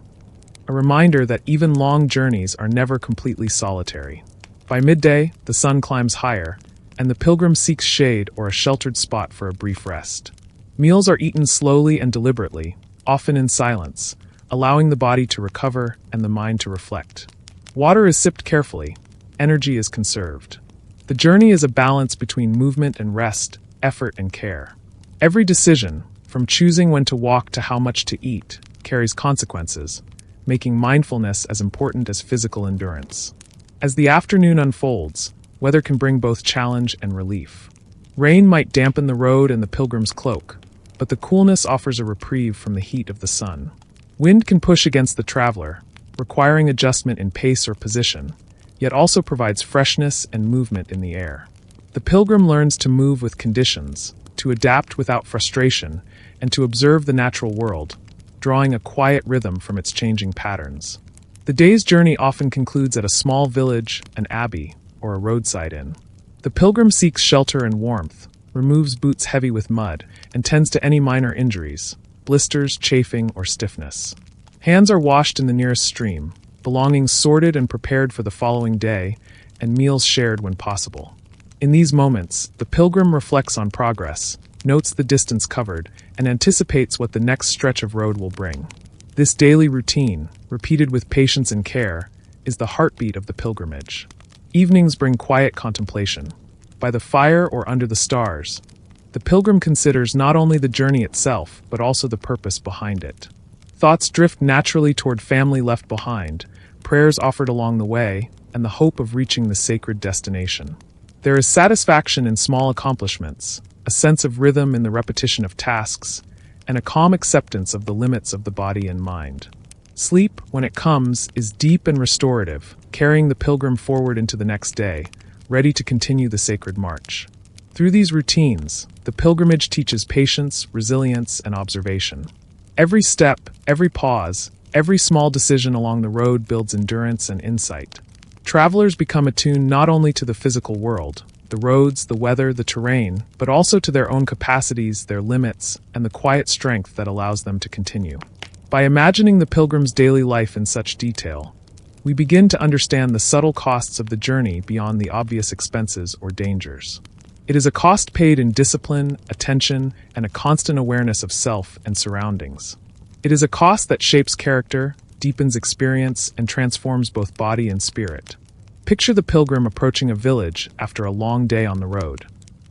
a reminder that even long journeys are never completely solitary. By midday, the sun climbs higher, and the pilgrim seeks shade or a sheltered spot for a brief rest. Meals are eaten slowly and deliberately, often in silence, allowing the body to recover and the mind to reflect. Water is sipped carefully, energy is conserved. The journey is a balance between movement and rest, effort and care. Every decision, from choosing when to walk to how much to eat, carries consequences, making mindfulness as important as physical endurance. As the afternoon unfolds, weather can bring both challenge and relief. Rain might dampen the road and the pilgrim's cloak, but the coolness offers a reprieve from the heat of the sun. Wind can push against the traveler, requiring adjustment in pace or position, yet also provides freshness and movement in the air. The pilgrim learns to move with conditions, to adapt without frustration, and to observe the natural world, drawing a quiet rhythm from its changing patterns. The day's journey often concludes at a small village, an abbey, or a roadside inn. The pilgrim seeks shelter and warmth, removes boots heavy with mud, and tends to any minor injuries, blisters, chafing, or stiffness. Hands are washed in the nearest stream, belongings sorted and prepared for the following day, and meals shared when possible. In these moments, the pilgrim reflects on progress, notes the distance covered, and anticipates what the next stretch of road will bring. This daily routine, repeated with patience and care, is the heartbeat of the pilgrimage. Evenings bring quiet contemplation. By the fire or under the stars, the pilgrim considers not only the journey itself, but also the purpose behind it. Thoughts drift naturally toward family left behind, prayers offered along the way, and the hope of reaching the sacred destination. There is satisfaction in small accomplishments, a sense of rhythm in the repetition of tasks, and a calm acceptance of the limits of the body and mind. Sleep, when it comes, is deep and restorative, carrying the pilgrim forward into the next day, ready to continue the sacred march. Through these routines, the pilgrimage teaches patience, resilience, and observation. Every step, every pause, every small decision along the road builds endurance and insight. Travelers become attuned not only to the physical world, the roads, the weather, the terrain, but also to their own capacities, their limits, and the quiet strength that allows them to continue. By imagining the pilgrim's daily life in such detail, we begin to understand the subtle costs of the journey beyond the obvious expenses or dangers. It is a cost paid in discipline, attention, and a constant awareness of self and surroundings. It is a cost that shapes character, deepens experience, and transforms both body and spirit. Picture the pilgrim approaching a village after a long day on the road.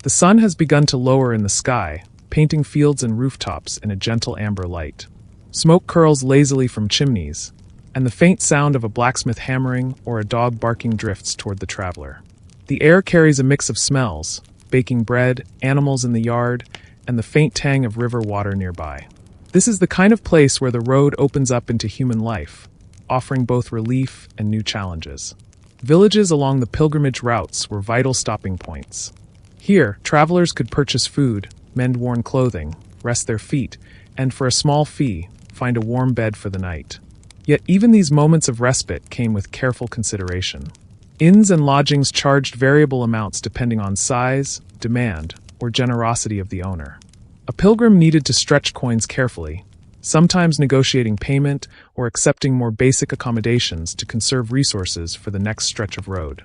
The sun has begun to lower in the sky, painting fields and rooftops in a gentle amber light. Smoke curls lazily from chimneys, and the faint sound of a blacksmith hammering or a dog barking drifts toward the traveler. The air carries a mix of smells: baking bread, animals in the yard, and the faint tang of river water nearby. This is the kind of place where the road opens up into human life, offering both relief and new challenges. Villages along the pilgrimage routes were vital stopping points. Here, travelers could purchase food, mend worn clothing, rest their feet, and for a small fee, find a warm bed for the night. Yet even these moments of respite came with careful consideration. Inns and lodgings charged variable amounts depending on size, demand, or generosity of the owner. A pilgrim needed to stretch coins carefully, sometimes negotiating payment or accepting more basic accommodations to conserve resources for the next stretch of road.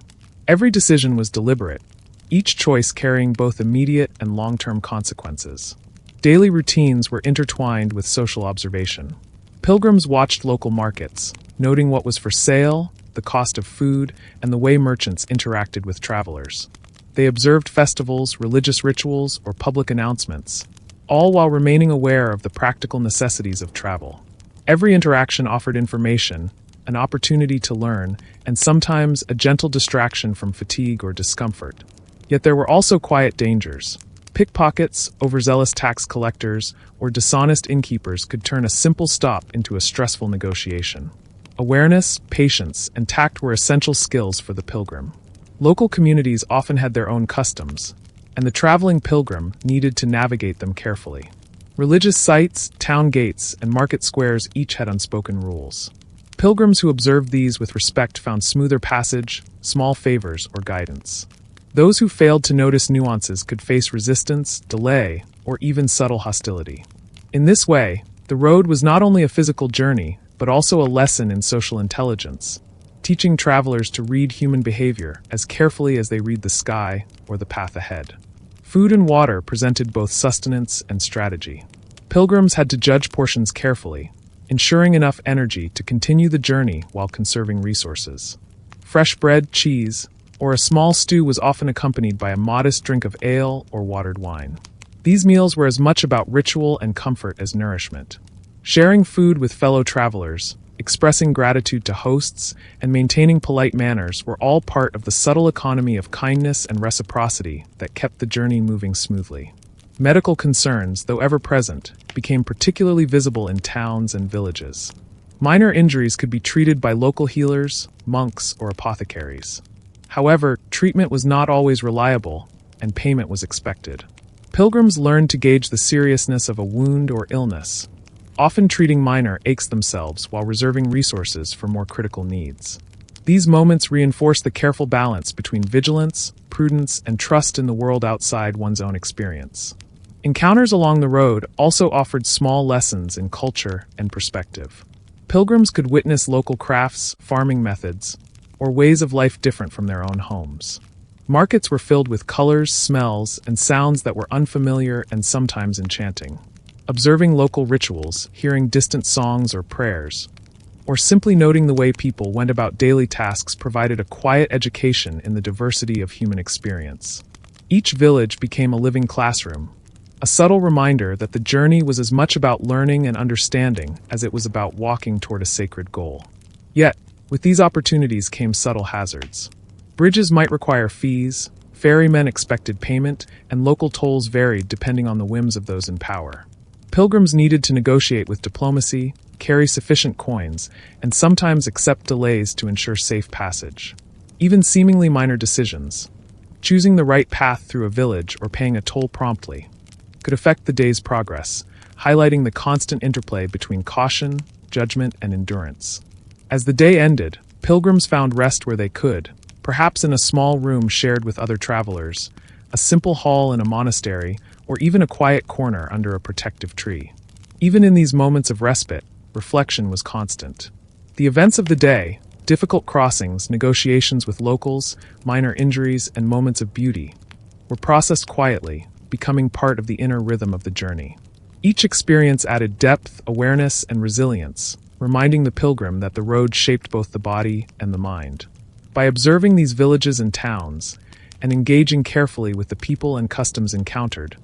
Every decision was deliberate, each choice carrying both immediate and long-term consequences. Daily routines were intertwined with social observation. Pilgrims watched local markets, noting what was for sale, the cost of food, and the way merchants interacted with travelers. They observed festivals, religious rituals, or public announcements, all while remaining aware of the practical necessities of travel. Every interaction offered information, an opportunity to learn, and sometimes a gentle distraction from fatigue or discomfort. Yet there were also quiet dangers. Pickpockets, overzealous tax collectors, or dishonest innkeepers could turn a simple stop into a stressful negotiation. Awareness, patience, and tact were essential skills for the pilgrim. Local communities often had their own customs, and the traveling pilgrim needed to navigate them carefully. Religious sites, town gates, and market squares each had unspoken rules. Pilgrims who observed these with respect found smoother passage, small favors, or guidance. Those who failed to notice nuances could face resistance, delay, or even subtle hostility. In this way, the road was not only a physical journey, but also a lesson in social intelligence, teaching travelers to read human behavior as carefully as they read the sky or the path ahead. Food and water presented both sustenance and strategy. Pilgrims had to judge portions carefully, ensuring enough energy to continue the journey while conserving resources. Fresh bread, cheese, or a small stew was often accompanied by a modest drink of ale or watered wine. These meals were as much about ritual and comfort as nourishment. Sharing food with fellow travelers, expressing gratitude to hosts, and maintaining polite manners were all part of the subtle economy of kindness and reciprocity that kept the journey moving smoothly. Medical concerns, though ever present, became particularly visible in towns and villages. Minor injuries could be treated by local healers, monks, or apothecaries. However, treatment was not always reliable, and payment was expected. Pilgrims learned to gauge the seriousness of a wound or illness, often treating minor aches themselves while reserving resources for more critical needs. These moments reinforce the careful balance between vigilance, prudence, and trust in the world outside one's own experience. Encounters along the road also offered small lessons in culture and perspective. Pilgrims could witness local crafts, farming methods, or ways of life different from their own homes. Markets were filled with colors, smells, and sounds that were unfamiliar and sometimes enchanting. Observing local rituals, hearing distant songs or prayers, or simply noting the way people went about daily tasks provided a quiet education in the diversity of human experience. Each village became a living classroom, a subtle reminder that the journey was as much about learning and understanding as it was about walking toward a sacred goal. Yet, with these opportunities came subtle hazards. Bridges might require fees, ferrymen expected payment, and local tolls varied depending on the whims of those in power. Pilgrims needed to negotiate with diplomacy, carry sufficient coins, and sometimes accept delays to ensure safe passage. Even seemingly minor decisions, choosing the right path through a village or paying a toll promptly, could affect the day's progress, highlighting the constant interplay between caution, judgment, and endurance. As the day ended, pilgrims found rest where they could, perhaps in a small room shared with other travelers, a simple hall in a monastery, or even a quiet corner under a protective tree. Even in these moments of respite, reflection was constant. The events of the day, difficult crossings, negotiations with locals, minor injuries, and moments of beauty, were processed quietly, becoming part of the inner rhythm of the journey. Each experience added depth, awareness, and resilience, reminding the pilgrim that the road shaped both the body and the mind. By observing these villages and towns, and engaging carefully with the people and customs encountered,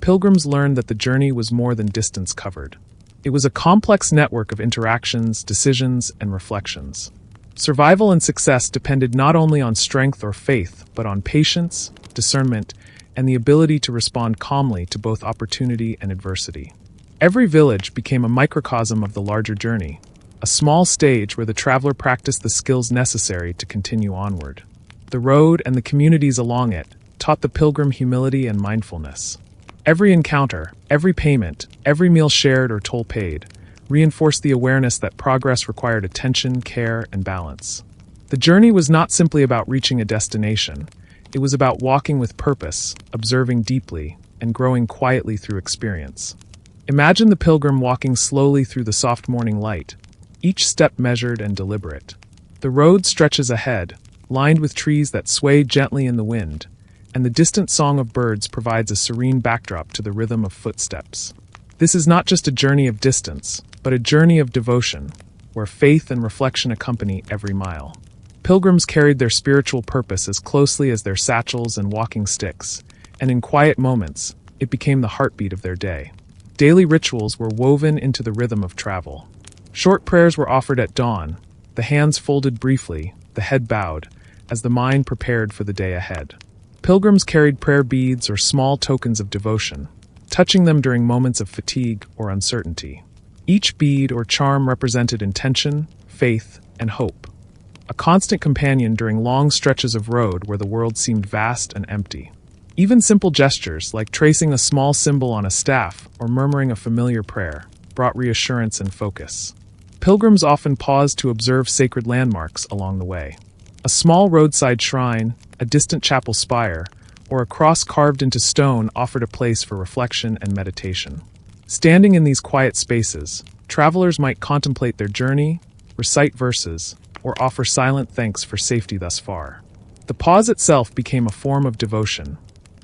pilgrims learned that the journey was more than distance covered. It was a complex network of interactions, decisions, and reflections. Survival and success depended not only on strength or faith, but on patience, discernment, and the ability to respond calmly to both opportunity and adversity. Every village became a microcosm of the larger journey, a small stage where the traveler practiced the skills necessary to continue onward. The road and the communities along it taught the pilgrim humility and mindfulness. Every encounter, every payment, every meal shared or toll paid, reinforced the awareness that progress required attention, care, and balance. The journey was not simply about reaching a destination. It was about walking with purpose, observing deeply, and growing quietly through experience. Imagine the pilgrim walking slowly through the soft morning light, each step measured and deliberate. The road stretches ahead, lined with trees that sway gently in the wind, and the distant song of birds provides a serene backdrop to the rhythm of footsteps. This is not just a journey of distance, but a journey of devotion, where faith and reflection accompany every mile. Pilgrims carried their spiritual purpose as closely as their satchels and walking sticks, and in quiet moments, it became the heartbeat of their day. Daily rituals were woven into the rhythm of travel. Short prayers were offered at dawn, the hands folded briefly, the head bowed, as the mind prepared for the day ahead. Pilgrims carried prayer beads or small tokens of devotion, touching them during moments of fatigue or uncertainty. Each bead or charm represented intention, faith, and hope, a constant companion during long stretches of road where the world seemed vast and empty. Even simple gestures, like tracing a small symbol on a staff or murmuring a familiar prayer, brought reassurance and focus. Pilgrims often paused to observe sacred landmarks along the way. A small roadside shrine, a distant chapel spire, or a cross carved into stone offered a place for reflection and meditation. Standing in these quiet spaces, travelers might contemplate their journey, recite verses, or offer silent thanks for safety thus far. The pause itself became a form of devotion,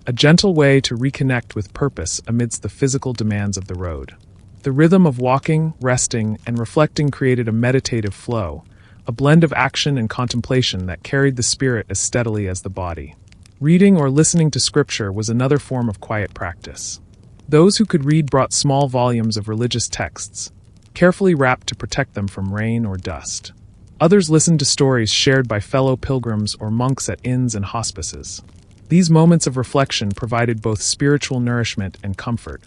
a gentle way to reconnect with purpose amidst the physical demands of the road. The rhythm of walking, resting, and reflecting created a meditative flow, a blend of action and contemplation that carried the spirit as steadily as the body. Reading or listening to scripture was another form of quiet practice. Those who could read brought small volumes of religious texts, carefully wrapped to protect them from rain or dust. Others listened to stories shared by fellow pilgrims or monks at inns and hospices. These moments of reflection provided both spiritual nourishment and comfort,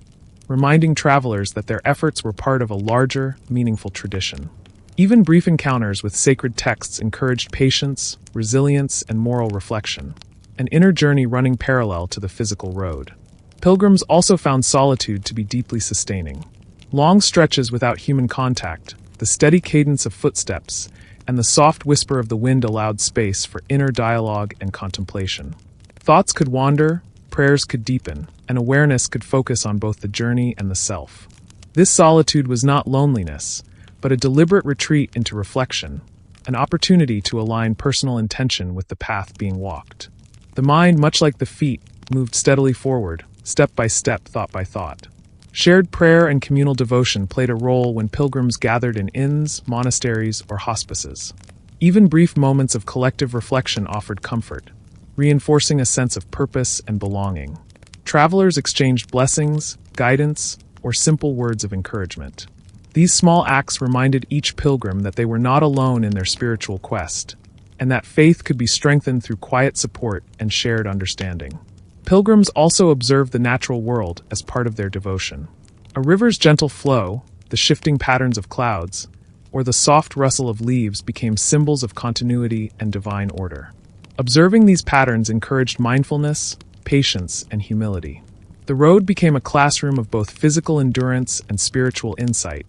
reminding travelers that their efforts were part of a larger, meaningful tradition. Even brief encounters with sacred texts encouraged patience, resilience, and moral reflection, an inner journey running parallel to the physical road. Pilgrims also found solitude to be deeply sustaining. Long stretches without human contact, the steady cadence of footsteps, and the soft whisper of the wind allowed space for inner dialogue and contemplation. Thoughts could wander, prayers could deepen, and awareness could focus on both the journey and the self. This solitude was not loneliness, but a deliberate retreat into reflection, an opportunity to align personal intention with the path being walked. The mind, much like the feet, moved steadily forward, step by step, thought by thought. Shared prayer and communal devotion played a role when pilgrims gathered in inns, monasteries, or hospices. Even brief moments of collective reflection offered comfort, reinforcing a sense of purpose and belonging. Travelers exchanged blessings, guidance, or simple words of encouragement. These small acts reminded each pilgrim that they were not alone in their spiritual quest, and that faith could be strengthened through quiet support and shared understanding. Pilgrims also observed the natural world as part of their devotion. A river's gentle flow, the shifting patterns of clouds, or the soft rustle of leaves became symbols of continuity and divine order. Observing these patterns encouraged mindfulness, patience, and humility. The road became a classroom of both physical endurance and spiritual insight,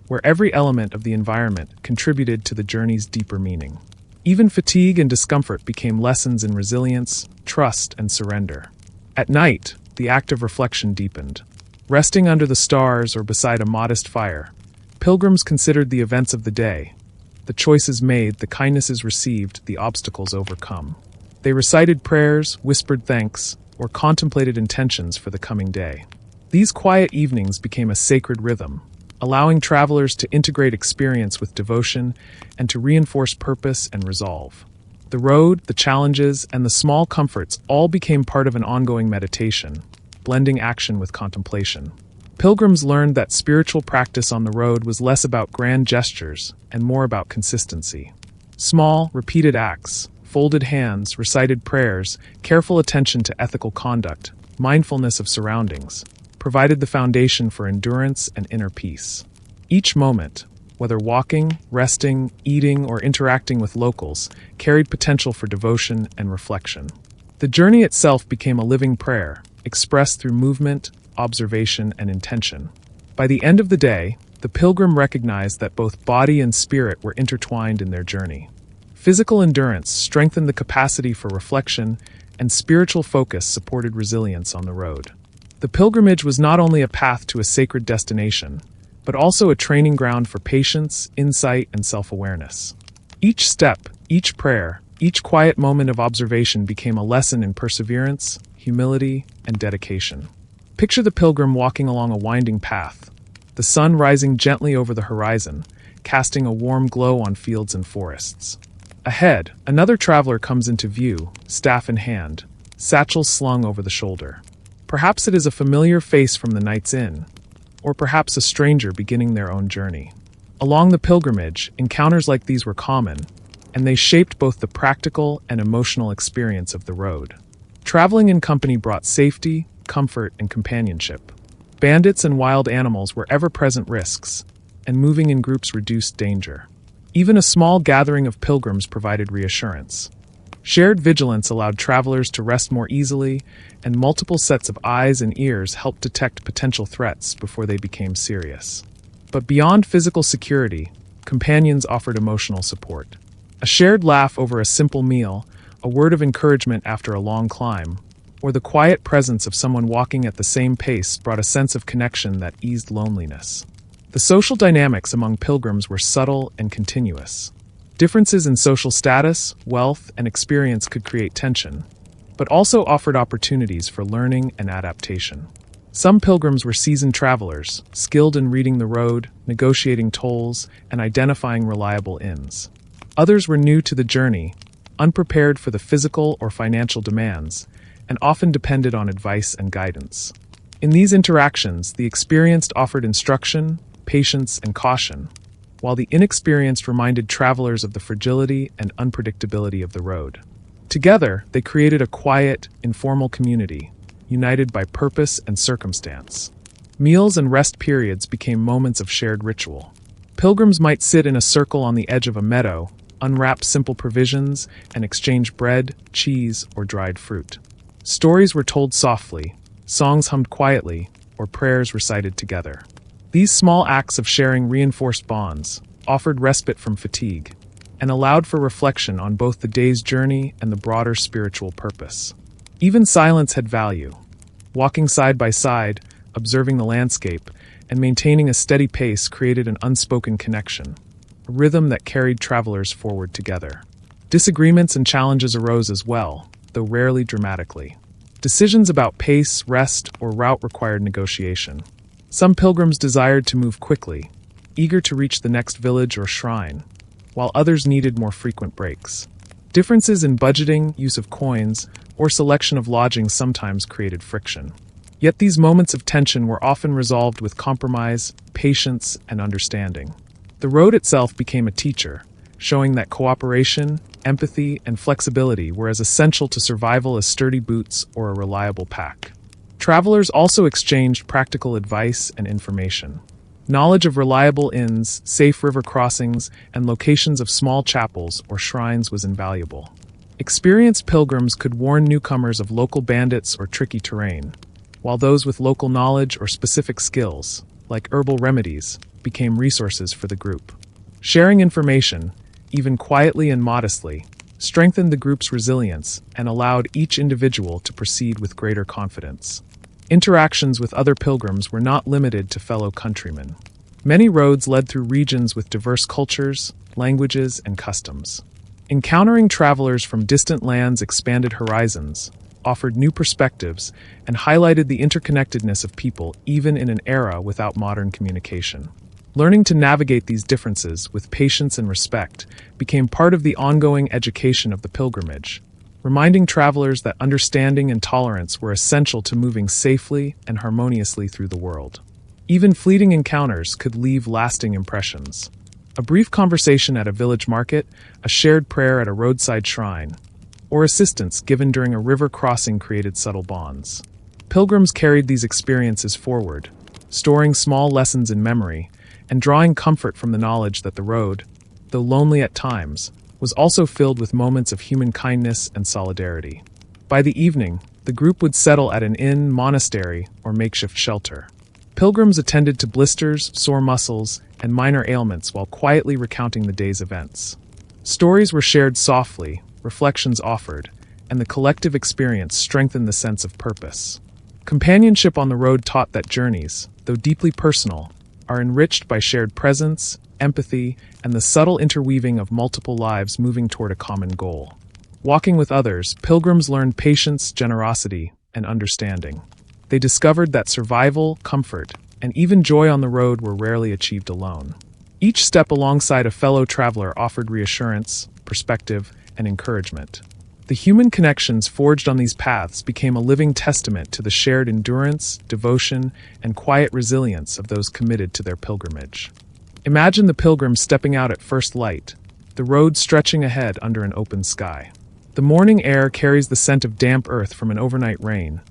where every element of the environment contributed to the journey's deeper meaning. Even fatigue and discomfort became lessons in resilience, trust, and surrender. At night, the act of reflection deepened. Resting under the stars or beside a modest fire, pilgrims considered the events of the day, the choices made, the kindnesses received, the obstacles overcome. They recited prayers, whispered thanks, or contemplated intentions for the coming day. These quiet evenings became a sacred rhythm, allowing travelers to integrate experience with devotion and to reinforce purpose and resolve. The road, the challenges, and the small comforts all became part of an ongoing meditation, blending action with contemplation. Pilgrims learned that spiritual practice on the road was less about grand gestures and more about consistency. Small, repeated acts, folded hands, recited prayers, careful attention to ethical conduct, mindfulness of surroundings, provided the foundation for endurance and inner peace. Each moment, whether walking, resting, eating, or interacting with locals, carried potential for devotion and reflection. The journey itself became a living prayer, expressed through movement, observation, and intention. By the end of the day, the pilgrim recognized that both body and spirit were intertwined in their journey. Physical endurance strengthened the capacity for reflection, and spiritual focus supported resilience on the road. The pilgrimage was not only a path to a sacred destination, but also a training ground for patience, insight, and self-awareness. Each step, each prayer, each quiet moment of observation became a lesson in perseverance, humility, and dedication. Picture the pilgrim walking along a winding path, the sun rising gently over the horizon, casting a warm glow on fields and forests. Ahead, another traveler comes into view, staff in hand, satchels slung over the shoulder. Perhaps it is a familiar face from the night's inn, or perhaps a stranger beginning their own journey. Along the pilgrimage, encounters like these were common, and they shaped both the practical and emotional experience of the road. Traveling in company brought safety, comfort, and companionship. Bandits and wild animals were ever-present risks, and moving in groups reduced danger. Even a small gathering of pilgrims provided reassurance. Shared vigilance allowed travelers to rest more easily, and multiple sets of eyes and ears helped detect potential threats before they became serious. But beyond physical security, companions offered emotional support. A shared laugh over a simple meal, a word of encouragement after a long climb, or the quiet presence of someone walking at the same pace brought a sense of connection that eased loneliness. The social dynamics among pilgrims were subtle and continuous. Differences in social status, wealth, and experience could create tension, but also offered opportunities for learning and adaptation. Some pilgrims were seasoned travelers, skilled in reading the road, negotiating tolls, and identifying reliable inns. Others were new to the journey, unprepared for the physical or financial demands, and often depended on advice and guidance. In these interactions, the experienced offered instruction, patience, and caution, while the inexperienced reminded travelers of the fragility and unpredictability of the road. Together, they created a quiet, informal community, united by purpose and circumstance. Meals and rest periods became moments of shared ritual. Pilgrims might sit in a circle on the edge of a meadow, unwrap simple provisions, and exchange bread, cheese, or dried fruit. Stories were told softly, songs hummed quietly, or prayers recited together. These small acts of sharing reinforced bonds, offered respite from fatigue, and allowed for reflection on both the day's journey and the broader spiritual purpose. Even silence had value. Walking side by side, observing the landscape, and maintaining a steady pace created an unspoken connection, a rhythm that carried travelers forward together. Disagreements and challenges arose as well, though rarely dramatically. Decisions about pace, rest, or route required negotiation. Some pilgrims desired to move quickly, eager to reach the next village or shrine, while others needed more frequent breaks. Differences in budgeting, use of coins, or selection of lodgings sometimes created friction. Yet these moments of tension were often resolved with compromise, patience, and understanding. The road itself became a teacher, showing that cooperation, empathy, and flexibility were as essential to survival as sturdy boots or a reliable pack. Travelers also exchanged practical advice and information. Knowledge of reliable inns, safe river crossings, and locations of small chapels or shrines was invaluable. Experienced pilgrims could warn newcomers of local bandits or tricky terrain, while those with local knowledge or specific skills, like herbal remedies, became resources for the group. Sharing information, even quietly and modestly, strengthened the group's resilience and allowed each individual to proceed with greater confidence. Interactions with other pilgrims were not limited to fellow countrymen. Many roads led through regions with diverse cultures, languages, and customs. Encountering travelers from distant lands expanded horizons, offered new perspectives, and highlighted the interconnectedness of people even in an era without modern communication. Learning to navigate these differences with patience and respect became part of the ongoing education of the pilgrimage, reminding travelers that understanding and tolerance were essential to moving safely and harmoniously through the world. Even fleeting encounters could leave lasting impressions. A brief conversation at a village market, a shared prayer at a roadside shrine, or assistance given during a river crossing created subtle bonds. Pilgrims carried these experiences forward, storing small lessons in memory, and drawing comfort from the knowledge that the road, though lonely at times, was also filled with moments of human kindness and solidarity. By the evening, the group would settle at an inn, monastery, or makeshift shelter. Pilgrims attended to blisters, sore muscles, and minor ailments while quietly recounting the day's events. Stories were shared softly, reflections offered, and the collective experience strengthened the sense of purpose. Companionship on the road taught that journeys, though deeply personal, are enriched by shared presence, empathy, and the subtle interweaving of multiple lives moving toward a common goal. Walking with others, pilgrims learned patience, generosity, and understanding. They discovered that survival, comfort, and even joy on the road were rarely achieved alone. Each step alongside a fellow traveler offered reassurance, perspective, and encouragement. The human connections forged on these paths became a living testament to the shared endurance, devotion, and quiet resilience of those committed to their pilgrimage. Imagine the pilgrim stepping out at first light, the road stretching ahead under an open sky. The morning air carries the scent of damp earth from an overnight rain,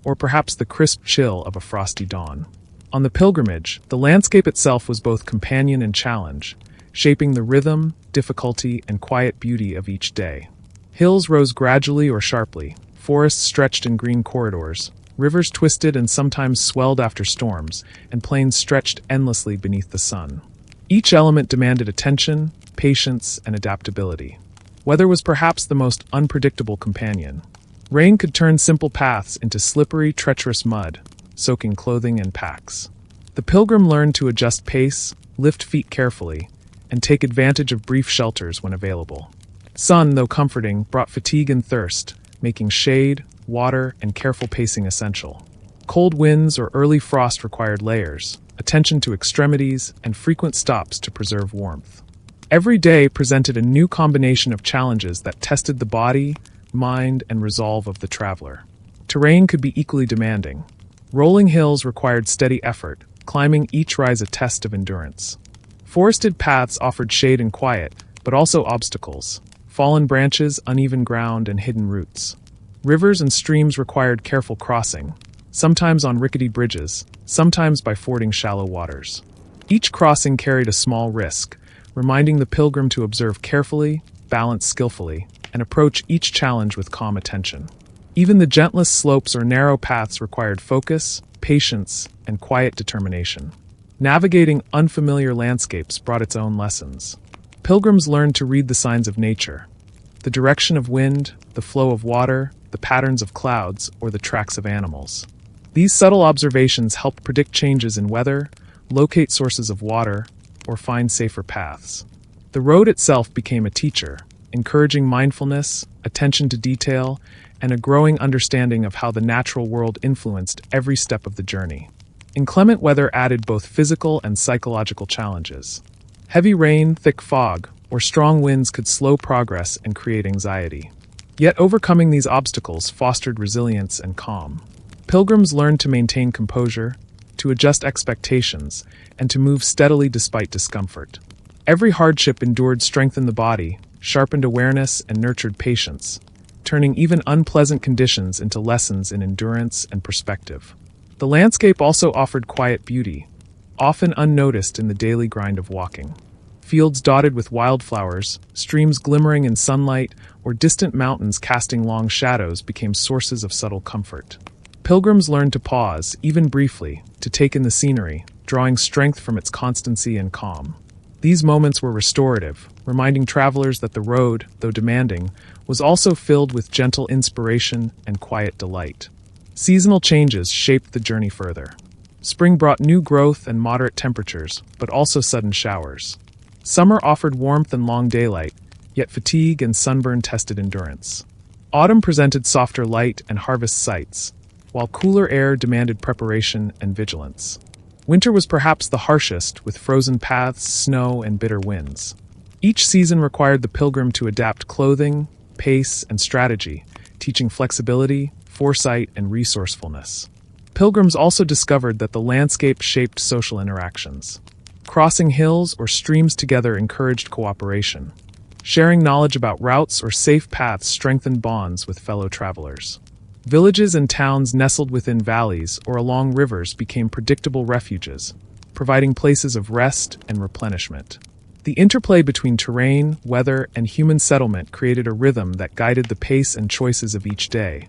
or perhaps the crisp chill of a frosty dawn. On the pilgrimage, the landscape itself was both companion and challenge, shaping the rhythm, difficulty, and quiet beauty of each day. Hills rose gradually or sharply, forests stretched in green corridors, rivers twisted and sometimes swelled after storms, and plains stretched endlessly beneath the sun. Each element demanded attention, patience, and adaptability. Weather was perhaps the most unpredictable companion. Rain could turn simple paths into slippery, treacherous mud, soaking clothing and packs. The pilgrim learned to adjust pace, lift feet carefully, and take advantage of brief shelters when available. Sun, though comforting, brought fatigue and thirst, making shade, water, and careful pacing essential. Cold winds or early frost required layers, attention to extremities, and frequent stops to preserve warmth. Every day presented a new combination of challenges that tested the body, mind, and resolve of the traveler. Terrain could be equally demanding. Rolling hills required steady effort, climbing each rise a test of endurance. Forested paths offered shade and quiet, but also obstacles: fallen branches, uneven ground, and hidden roots. Rivers and streams required careful crossing, sometimes on rickety bridges, sometimes by fording shallow waters. Each crossing carried a small risk, reminding the pilgrim to observe carefully, balance skillfully, and approach each challenge with calm attention. Even the gentlest slopes or narrow paths required focus, patience, and quiet determination. Navigating unfamiliar landscapes brought its own lessons. Pilgrims learned to read the signs of nature: the direction of wind, the flow of water, the patterns of clouds, or the tracks of animals. These subtle observations helped predict changes in weather, locate sources of water, or find safer paths. The road itself became a teacher, encouraging mindfulness, attention to detail, and a growing understanding of how the natural world influenced every step of the journey. Inclement weather added both physical and psychological challenges. Heavy rain, thick fog, or strong winds could slow progress and create anxiety. Yet overcoming these obstacles fostered resilience and calm. Pilgrims learned to maintain composure, to adjust expectations, and to move steadily despite discomfort. Every hardship endured strengthened the body, sharpened awareness, and nurtured patience, turning even unpleasant conditions into lessons in endurance and perspective. The landscape also offered quiet beauty, often unnoticed in the daily grind of walking. Fields dotted with wildflowers, streams glimmering in sunlight, or distant mountains casting long shadows became sources of subtle comfort. Pilgrims learned to pause, even briefly, to take in the scenery, drawing strength from its constancy and calm. These moments were restorative, reminding travelers that the road, though demanding, was also filled with gentle inspiration and quiet delight. Seasonal changes shaped the journey further. Spring brought new growth and moderate temperatures, but also sudden showers. Summer offered warmth and long daylight, yet fatigue and sunburn tested endurance. Autumn presented softer light and harvest sights, while cooler air demanded preparation and vigilance. Winter was perhaps the harshest, with frozen paths, snow, and bitter winds. Each season required the pilgrim to adapt clothing, pace, and strategy, teaching flexibility, foresight, and resourcefulness. Pilgrims also discovered that the landscape shaped social interactions. Crossing hills or streams together encouraged cooperation. Sharing knowledge about routes or safe paths strengthened bonds with fellow travelers. Villages and towns nestled within valleys or along rivers became predictable refuges, providing places of rest and replenishment. The interplay between terrain, weather, and human settlement created a rhythm that guided the pace and choices of each day,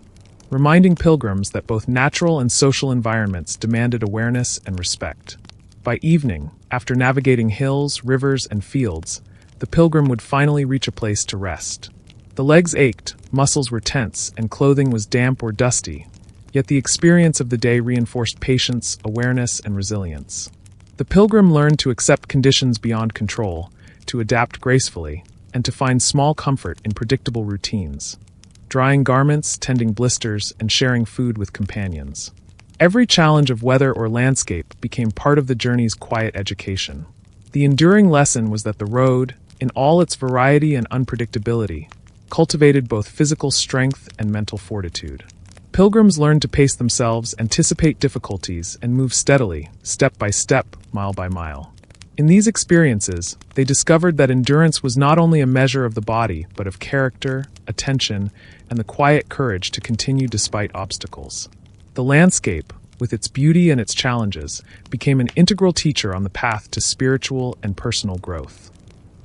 reminding pilgrims that both natural and social environments demanded awareness and respect. By evening, after navigating hills, rivers, and fields, the pilgrim would finally reach a place to rest. The legs ached, muscles were tense, and clothing was damp or dusty, yet the experience of the day reinforced patience, awareness, and resilience. The pilgrim learned to accept conditions beyond control, to adapt gracefully, and to find small comfort in predictable routines. Drying garments, tending blisters, and sharing food with companions. Every challenge of weather or landscape became part of the journey's quiet education. The enduring lesson was that the road, in all its variety and unpredictability, cultivated both physical strength and mental fortitude. Pilgrims learned to pace themselves, anticipate difficulties, and move steadily, step by step, mile by mile. In these experiences, they discovered that endurance was not only a measure of the body, but of character, attention, and the quiet courage to continue despite obstacles. The landscape, with its beauty and its challenges, became an integral teacher on the path to spiritual and personal growth.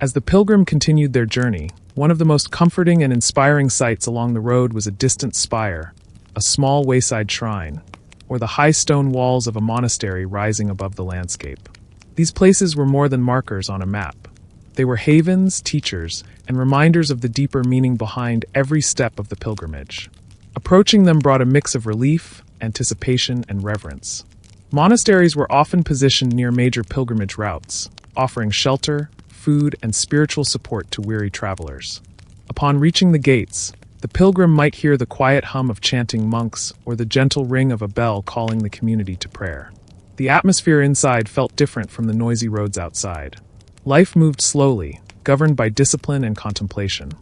As the pilgrim continued their journey, one of the most comforting and inspiring sights along the road was a distant spire, a small wayside shrine, or the high stone walls of a monastery rising above the landscape. These places were more than markers on a map. They were havens, teachers, and reminders of the deeper meaning behind every step of the pilgrimage. Approaching them brought a mix of relief, anticipation, and reverence. Monasteries were often positioned near major pilgrimage routes, offering shelter, food, and spiritual support to weary travelers. Upon reaching the gates, the pilgrim might hear the quiet hum of chanting monks or the gentle ring of a bell calling the community to prayer. The atmosphere inside felt different from the noisy roads outside. Life moved slowly, governed by discipline and contemplation.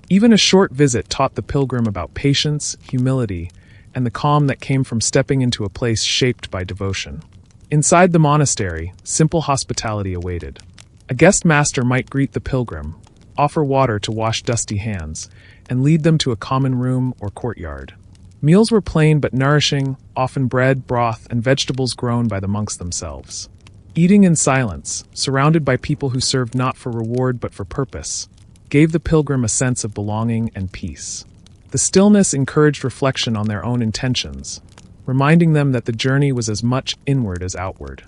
Even a short visit taught the pilgrim about patience, humility, and the calm that came from stepping into a place shaped by devotion. Inside the monastery, simple hospitality awaited. A guest master might greet the pilgrim, offer water to wash dusty hands, and lead them to a common room or courtyard. Meals were plain but nourishing, often bread, broth, and vegetables grown by the monks themselves. Eating in silence, surrounded by people who served not for reward but for purpose, gave the pilgrim a sense of belonging and peace. The stillness encouraged reflection on their own intentions, reminding them that the journey was as much inward as outward.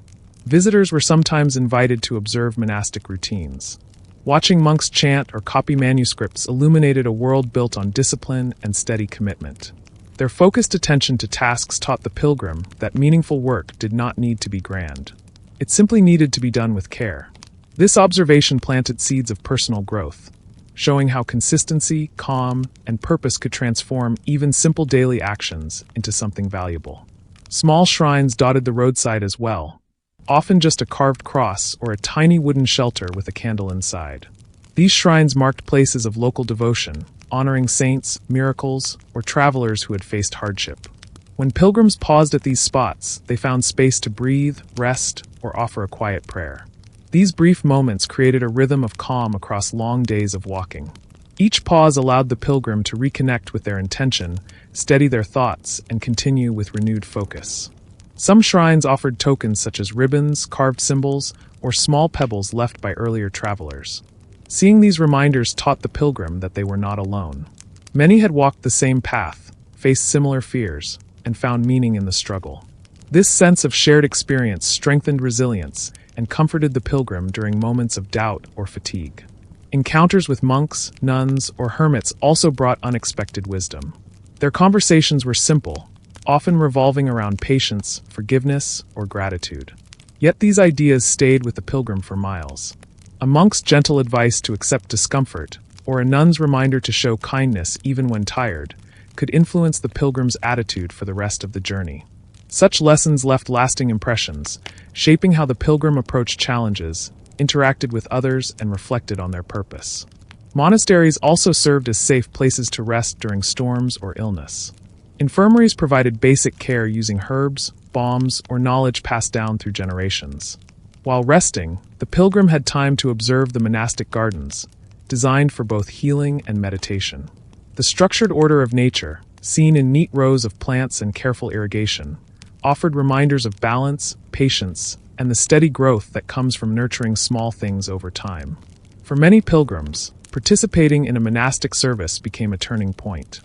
Visitors were sometimes invited to observe monastic routines. Watching monks chant or copy manuscripts illuminated a world built on discipline and steady commitment. Their focused attention to tasks taught the pilgrim that meaningful work did not need to be grand. It simply needed to be done with care. This observation planted seeds of personal growth, showing how consistency, calm, and purpose could transform even simple daily actions into something valuable. Small shrines dotted the roadside as well, often just a carved cross or a tiny wooden shelter with a candle inside. These shrines marked places of local devotion, honoring saints, miracles, or travelers who had faced hardship. When pilgrims paused at these spots, they found space to breathe, rest, or offer a quiet prayer. These brief moments created a rhythm of calm across long days of walking. Each pause allowed the pilgrim to reconnect with their intention, steady their thoughts, and continue with renewed focus. Some shrines offered tokens such as ribbons, carved symbols, or small pebbles left by earlier travelers. Seeing these reminders taught the pilgrim that they were not alone. Many had walked the same path, faced similar fears, and found meaning in the struggle. This sense of shared experience strengthened resilience and comforted the pilgrim during moments of doubt or fatigue. Encounters with monks, nuns, or hermits also brought unexpected wisdom. Their conversations were simple, often revolving around patience, forgiveness, or gratitude. Yet these ideas stayed with the pilgrim for miles. A monk's gentle advice to accept discomfort, or a nun's reminder to show kindness even when tired, could influence the pilgrim's attitude for the rest of the journey. Such lessons left lasting impressions, shaping how the pilgrim approached challenges, interacted with others, and reflected on their purpose. Monasteries also served as safe places to rest during storms or illness. Infirmaries provided basic care using herbs, balms, or knowledge passed down through generations. While resting, the pilgrim had time to observe the monastic gardens, designed for both healing and meditation. The structured order of nature, seen in neat rows of plants and careful irrigation, offered reminders of balance, patience, and the steady growth that comes from nurturing small things over time. For many pilgrims, participating in a monastic service became a turning point.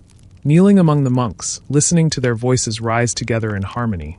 Kneeling among the monks, listening to their voices rise together in harmony,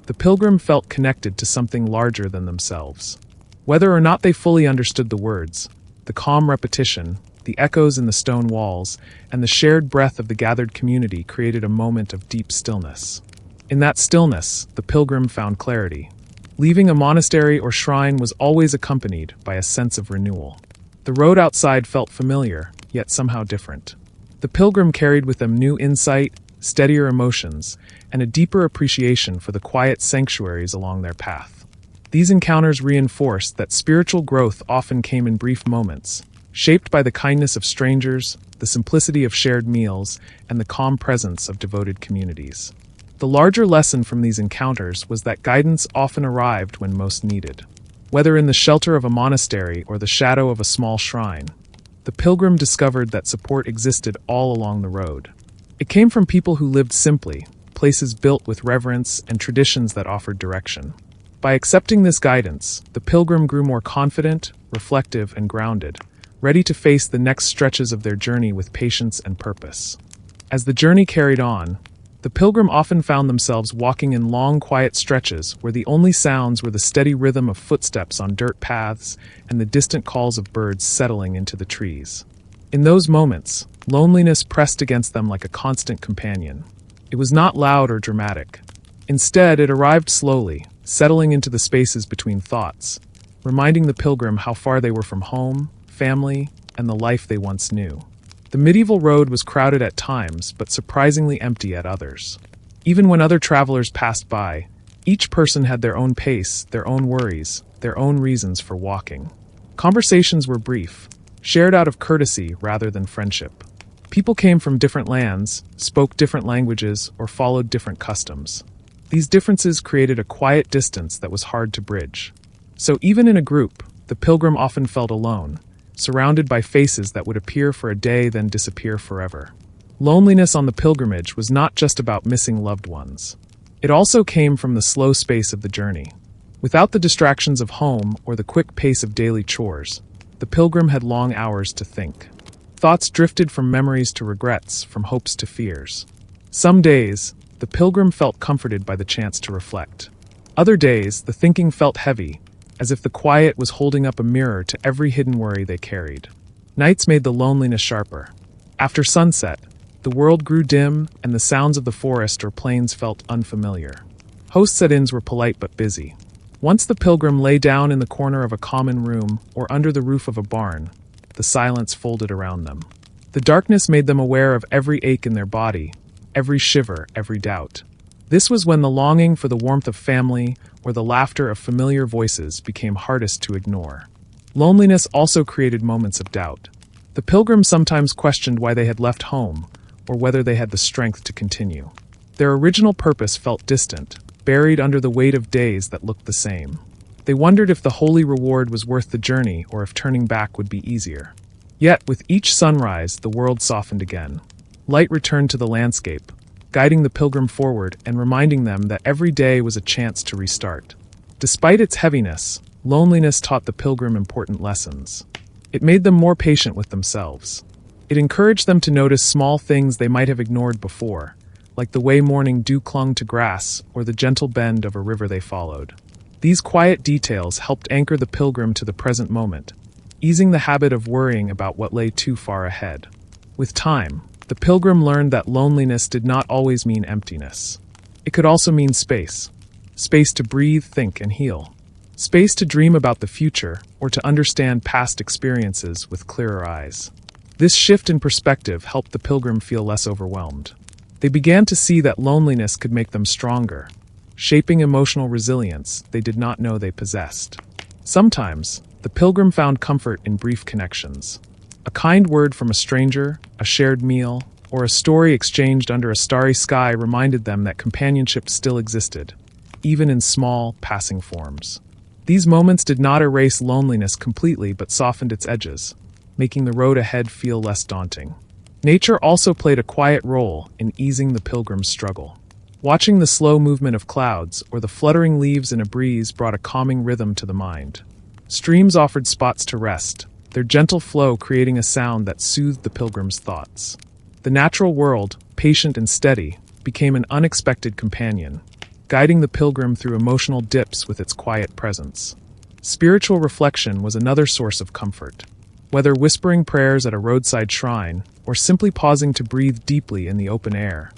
the pilgrim felt connected to something larger than themselves. Whether or not they fully understood the words, the calm repetition, the echoes in the stone walls, and the shared breath of the gathered community created a moment of deep stillness. In that stillness, the pilgrim found clarity. Leaving a monastery or shrine was always accompanied by a sense of renewal. The road outside felt familiar, yet somehow different. The pilgrim carried with them new insight, steadier emotions, and a deeper appreciation for the quiet sanctuaries along their path. These encounters reinforced that spiritual growth often came in brief moments, shaped by the kindness of strangers, the simplicity of shared meals, and the calm presence of devoted communities. The larger lesson from these encounters was that guidance often arrived when most needed. Whether in the shelter of a monastery or the shadow of a small shrine, the pilgrim discovered that support existed all along the road. It came from people who lived simply, places built with reverence, and traditions that offered direction. By accepting this guidance, the pilgrim grew more confident, reflective, and grounded, ready to face the next stretches of their journey with patience and purpose. As the journey carried on, the pilgrim often found themselves walking in long, quiet stretches where the only sounds were the steady rhythm of footsteps on dirt paths and the distant calls of birds settling into the trees. In those moments, loneliness pressed against them like a constant companion. It was not loud or dramatic. Instead, it arrived slowly, settling into the spaces between thoughts, reminding the pilgrim how far they were from home, family, and the life they once knew. The medieval road was crowded at times, but surprisingly empty at others. Even when other travelers passed by, each person had their own pace, their own worries, their own reasons for walking. Conversations were brief, shared out of courtesy rather than friendship. People came from different lands, spoke different languages, or followed different customs. These differences created a quiet distance that was hard to bridge. So even in a group, the pilgrim often felt alone, surrounded by faces that would appear for a day then disappear forever. Loneliness on the pilgrimage was not just about missing loved ones. It also came from the slow space of the journey. Without the distractions of home or the quick pace of daily chores, the pilgrim had long hours to think. Thoughts drifted from memories to regrets, from hopes to fears. Some days, the pilgrim felt comforted by the chance to reflect. Other days, the thinking felt heavy, as if the quiet was holding up a mirror to every hidden worry they carried. Nights made the loneliness sharper. After sunset, the world grew dim and the sounds of the forest or plains felt unfamiliar. Host set-ins were polite but busy. Once the pilgrim lay down in the corner of a common room or under the roof of a barn, the silence folded around them. The darkness made them aware of every ache in their body, every shiver, every doubt. This was when the longing for the warmth of family or the laughter of familiar voices became hardest to ignore. Loneliness also created moments of doubt. The pilgrim sometimes questioned why they had left home, or whether they had the strength to continue. Their original purpose felt distant, buried under the weight of days that looked the same. They wondered if the holy reward was worth the journey or if turning back would be easier. Yet, with each sunrise, the world softened again. Light returned to the landscape, guiding the pilgrim forward and reminding them that every day was a chance to restart. Despite its heaviness, loneliness taught the pilgrim important lessons. It made them more patient with themselves. It encouraged them to notice small things they might have ignored before, like the way morning dew clung to grass or the gentle bend of a river they followed. These quiet details helped anchor the pilgrim to the present moment, easing the habit of worrying about what lay too far ahead. With time, the pilgrim learned that loneliness did not always mean emptiness. It could also mean space. Space to breathe, think, and heal. Space to dream about the future or to understand past experiences with clearer eyes. This shift in perspective helped the pilgrim feel less overwhelmed. They began to see that loneliness could make them stronger, shaping emotional resilience they did not know they possessed. Sometimes, the pilgrim found comfort in brief connections. A kind word from a stranger, a shared meal, or a story exchanged under a starry sky reminded them that companionship still existed, even in small, passing forms. These moments did not erase loneliness completely but softened its edges, making the road ahead feel less daunting. Nature also played a quiet role in easing the pilgrim's struggle. Watching the slow movement of clouds or the fluttering leaves in a breeze brought a calming rhythm to the mind. Streams offered spots to rest, their gentle flow creating a sound that soothed the pilgrim's thoughts. The natural world, patient and steady, became an unexpected companion, guiding the pilgrim through emotional dips with its quiet presence. Spiritual reflection was another source of comfort. Whether whispering prayers at a roadside shrine or simply pausing to breathe deeply in the open air,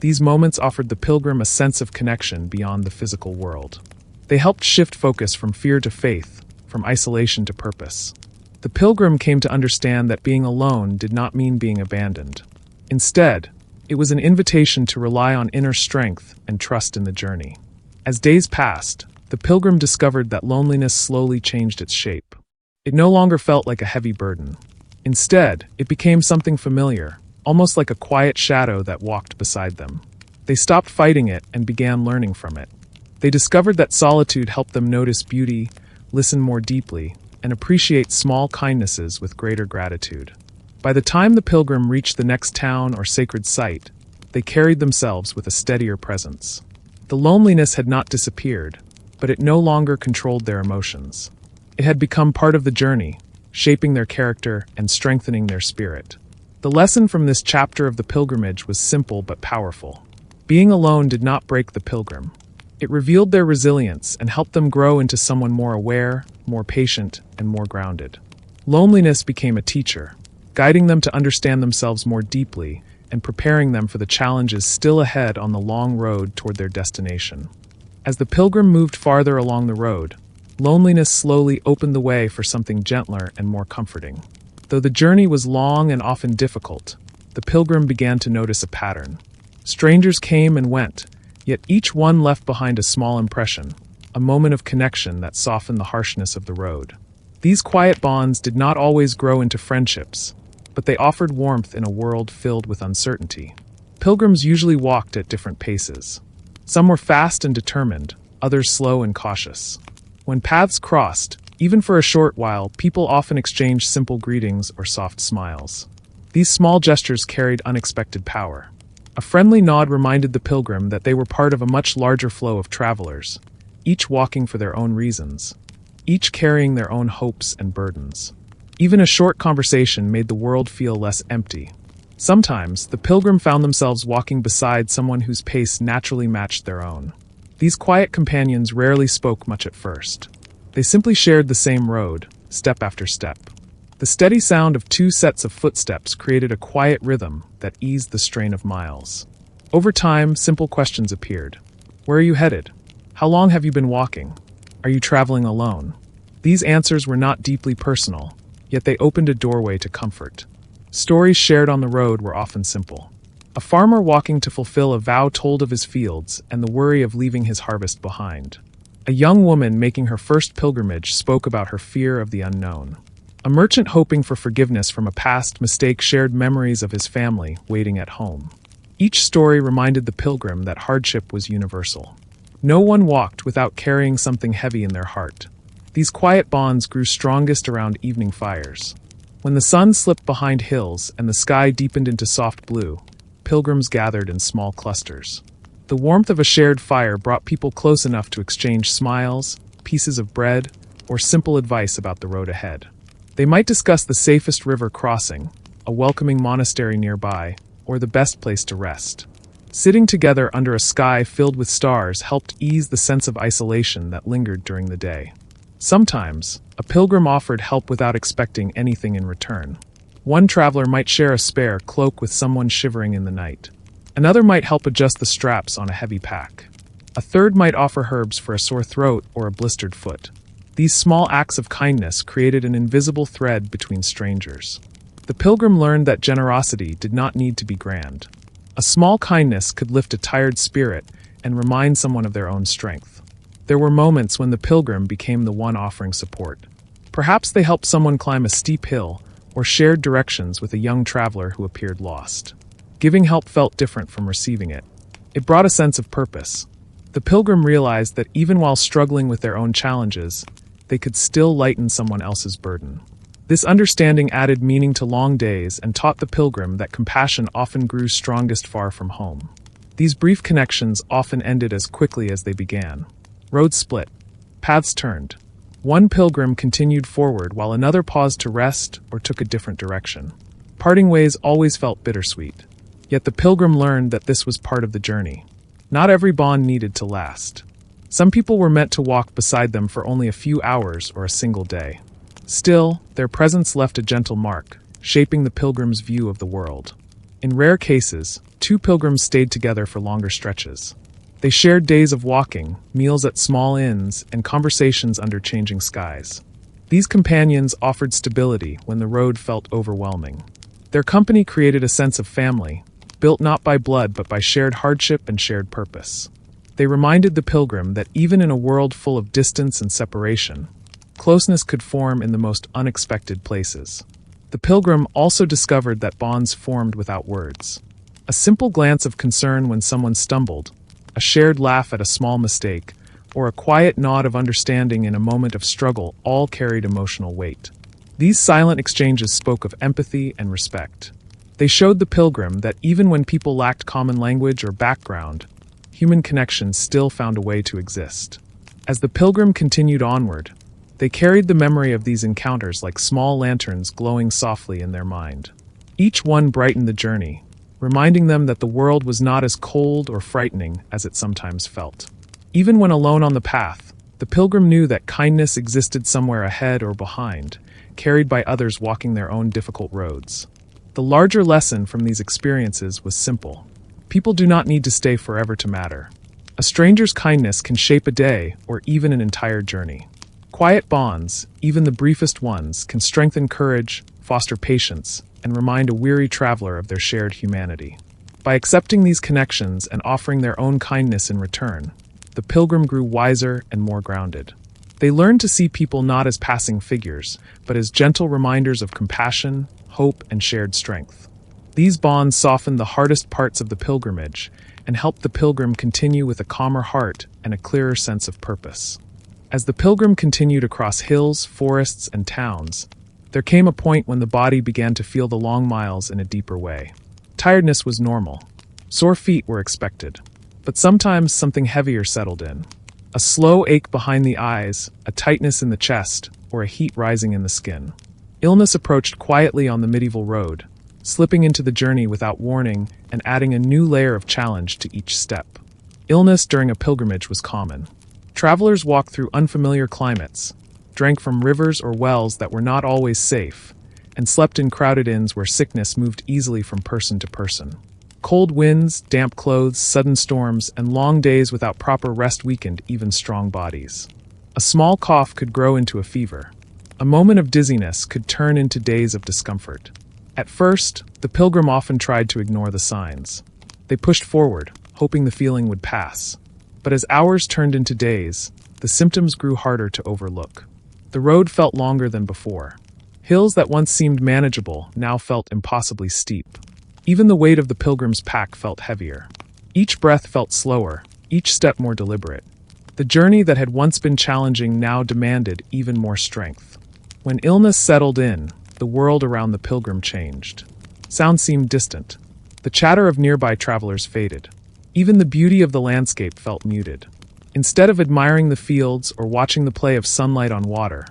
these moments offered the pilgrim a sense of connection beyond the physical world. They helped shift focus from fear to faith, from isolation to purpose. The pilgrim came to understand that being alone did not mean being abandoned. Instead, it was an invitation to rely on inner strength and trust in the journey. As days passed, the pilgrim discovered that loneliness slowly changed its shape. It no longer felt like a heavy burden. Instead, it became something familiar, almost like a quiet shadow that walked beside them. They stopped fighting it and began learning from it. They discovered that solitude helped them notice beauty, listen more deeply, and appreciate small kindnesses with greater gratitude. By the time the pilgrim reached the next town or sacred site, they carried themselves with a steadier presence. The loneliness had not disappeared, but it no longer controlled their emotions. It had become part of the journey, shaping their character and strengthening their spirit. The lesson from this chapter of the pilgrimage was simple but powerful. Being alone did not break the pilgrim. It revealed their resilience and helped them grow into someone more aware, more patient, and more grounded. Loneliness became a teacher, guiding them to understand themselves more deeply and preparing them for the challenges still ahead on the long road toward their destination. As the pilgrim moved farther along the road, loneliness slowly opened the way for something gentler and more comforting. Though the journey was long and often difficult, the pilgrim began to notice a pattern. Strangers came and went, yet each one left behind a small impression, a moment of connection that softened the harshness of the road. These quiet bonds did not always grow into friendships, but they offered warmth in a world filled with uncertainty. Pilgrims usually walked at different paces. Some were fast and determined, others slow and cautious. When paths crossed, even for a short while, people often exchanged simple greetings or soft smiles. These small gestures carried unexpected power. A friendly nod reminded the pilgrim that they were part of a much larger flow of travelers, each walking for their own reasons, each carrying their own hopes and burdens. Even a short conversation made the world feel less empty. Sometimes, the pilgrim found themselves walking beside someone whose pace naturally matched their own. These quiet companions rarely spoke much at first. They simply shared the same road, step after step. The steady sound of two sets of footsteps created a quiet rhythm that eased the strain of miles. Over time, simple questions appeared. Where are you headed? How long have you been walking? Are you traveling alone? These answers were not deeply personal, yet they opened a doorway to comfort. Stories shared on the road were often simple. A farmer walking to fulfill a vow told of his fields and the worry of leaving his harvest behind. A young woman making her first pilgrimage spoke about her fear of the unknown. A merchant hoping for forgiveness from a past mistake shared memories of his family waiting at home. Each story reminded the pilgrim that hardship was universal. No one walked without carrying something heavy in their heart. These quiet bonds grew strongest around evening fires. When the sun slipped behind hills and the sky deepened into soft blue, pilgrims gathered in small clusters. The warmth of a shared fire brought people close enough to exchange smiles, pieces of bread, or simple advice about the road ahead. They might discuss the safest river crossing, a welcoming monastery nearby, or the best place to rest. Sitting together under a sky filled with stars helped ease the sense of isolation that lingered during the day. Sometimes, a pilgrim offered help without expecting anything in return. One traveler might share a spare cloak with someone shivering in the night. Another might help adjust the straps on a heavy pack. A third might offer herbs for a sore throat or a blistered foot. These small acts of kindness created an invisible thread between strangers. The pilgrim learned that generosity did not need to be grand. A small kindness could lift a tired spirit and remind someone of their own strength. There were moments when the pilgrim became the one offering support. Perhaps they helped someone climb a steep hill or shared directions with a young traveler who appeared lost. Giving help felt different from receiving it. It brought a sense of purpose. The pilgrim realized that even while struggling with their own challenges, they could still lighten someone else's burden. This understanding added meaning to long days and taught the pilgrim that compassion often grew strongest far from home. These brief connections often ended as quickly as they began. Roads split. Paths turned. One pilgrim continued forward while another paused to rest or took a different direction. Parting ways always felt bittersweet. Yet the pilgrim learned that this was part of the journey. Not every bond needed to last. Some people were meant to walk beside them for only a few hours or a single day. Still, their presence left a gentle mark, shaping the pilgrim's view of the world. In rare cases, two pilgrims stayed together for longer stretches. They shared days of walking, meals at small inns, and conversations under changing skies. These companions offered stability when the road felt overwhelming. Their company created a sense of family, built not by blood but by shared hardship and shared purpose. They reminded the pilgrim that even in a world full of distance and separation, closeness could form in the most unexpected places. The pilgrim also discovered that bonds formed without words. A simple glance of concern when someone stumbled, a shared laugh at a small mistake, or a quiet nod of understanding in a moment of struggle all carried emotional weight. These silent exchanges spoke of empathy and respect. They showed the pilgrim that even when people lacked common language or background, human connections still found a way to exist. As the pilgrim continued onward, they carried the memory of these encounters like small lanterns glowing softly in their mind. Each one brightened the journey, reminding them that the world was not as cold or frightening as it sometimes felt. Even when alone on the path, the pilgrim knew that kindness existed somewhere ahead or behind, carried by others walking their own difficult roads. The larger lesson from these experiences was simple. People do not need to stay forever to matter. A stranger's kindness can shape a day or even an entire journey. Quiet bonds, even the briefest ones, can strengthen courage, foster patience, and remind a weary traveler of their shared humanity. By accepting these connections and offering their own kindness in return, the pilgrim grew wiser and more grounded. They learned to see people not as passing figures, but as gentle reminders of compassion, hope, and shared strength. These bonds softened the hardest parts of the pilgrimage and helped the pilgrim continue with a calmer heart and a clearer sense of purpose. As the pilgrim continued across hills, forests, and towns, there came a point when the body began to feel the long miles in a deeper way. Tiredness was normal. Sore feet were expected. But sometimes something heavier settled in. a slow ache behind the eyes, a tightness in the chest, or a heat rising in the skin. Illness approached quietly on the medieval road, slipping into the journey without warning and adding a new layer of challenge to each step. Illness during a pilgrimage was common. Travelers walked through unfamiliar climates, drank from rivers or wells that were not always safe, and slept in crowded inns where sickness moved easily from person to person. Cold winds, damp clothes, sudden storms, and long days without proper rest weakened even strong bodies. A small cough could grow into a fever. A moment of dizziness could turn into days of discomfort. At first, the pilgrim often tried to ignore the signs. They pushed forward, hoping the feeling would pass. But as hours turned into days, the symptoms grew harder to overlook. The road felt longer than before. Hills that once seemed manageable now felt impossibly steep. Even the weight of the pilgrim's pack felt heavier. Each breath felt slower, each step more deliberate. The journey that had once been challenging now demanded even more strength. When illness settled in, the world around the pilgrim changed. Sound seemed distant. The chatter of nearby travelers faded. Even the beauty of the landscape felt muted. Instead of admiring the fields or watching the play of sunlight on water,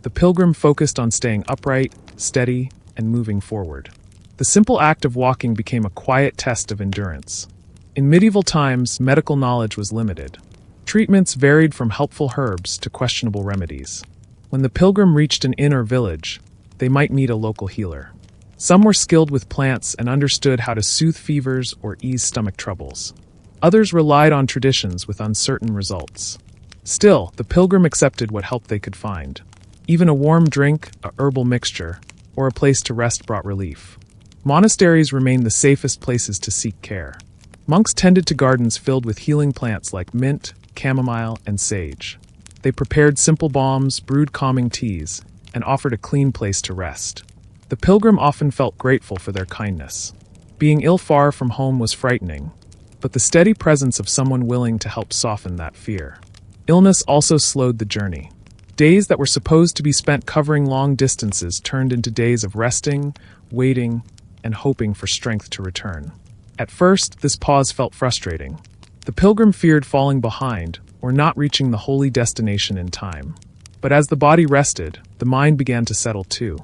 the pilgrim focused on staying upright, steady, and moving forward. The simple act of walking became a quiet test of endurance. In medieval times, medical knowledge was limited. Treatments varied from helpful herbs to questionable remedies. When the pilgrim reached an inn or village, they might meet a local healer. Some were skilled with plants and understood how to soothe fevers or ease stomach troubles. Others relied on traditions with uncertain results. Still, the pilgrim accepted what help they could find. Even a warm drink, a herbal mixture, or a place to rest brought relief. Monasteries remained the safest places to seek care. Monks tended to gardens filled with healing plants like mint, chamomile, and sage. They prepared simple balms, brewed calming teas, and offered a clean place to rest. The pilgrim often felt grateful for their kindness. Being ill far from home was frightening, but the steady presence of someone willing to help softened that fear. Illness also slowed the journey. Days that were supposed to be spent covering long distances turned into days of resting, waiting, and hoping for strength to return. At first, this pause felt frustrating. The pilgrim feared falling behind or not reaching the holy destination in time. But as the body rested, the mind began to settle too.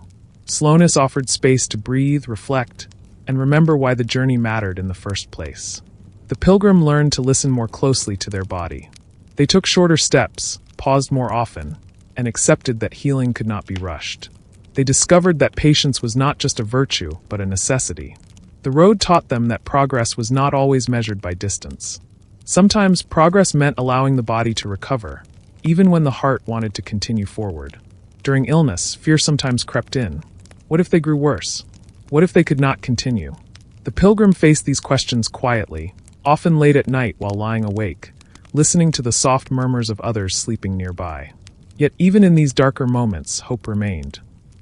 Slowness offered space to breathe, reflect, and remember why the journey mattered in the first place. The pilgrim learned to listen more closely to their body. They took shorter steps, paused more often, and accepted that healing could not be rushed. They discovered that patience was not just a virtue, but a necessity. The road taught them that progress was not always measured by distance. Sometimes progress meant allowing the body to recover, even when the heart wanted to continue forward. During illness, fear sometimes crept in. What if they grew worse? What if they could not continue? The pilgrim faced these questions quietly, often late at night while lying awake, listening to the soft murmurs of others sleeping nearby. Yet even in these darker moments, hope remained.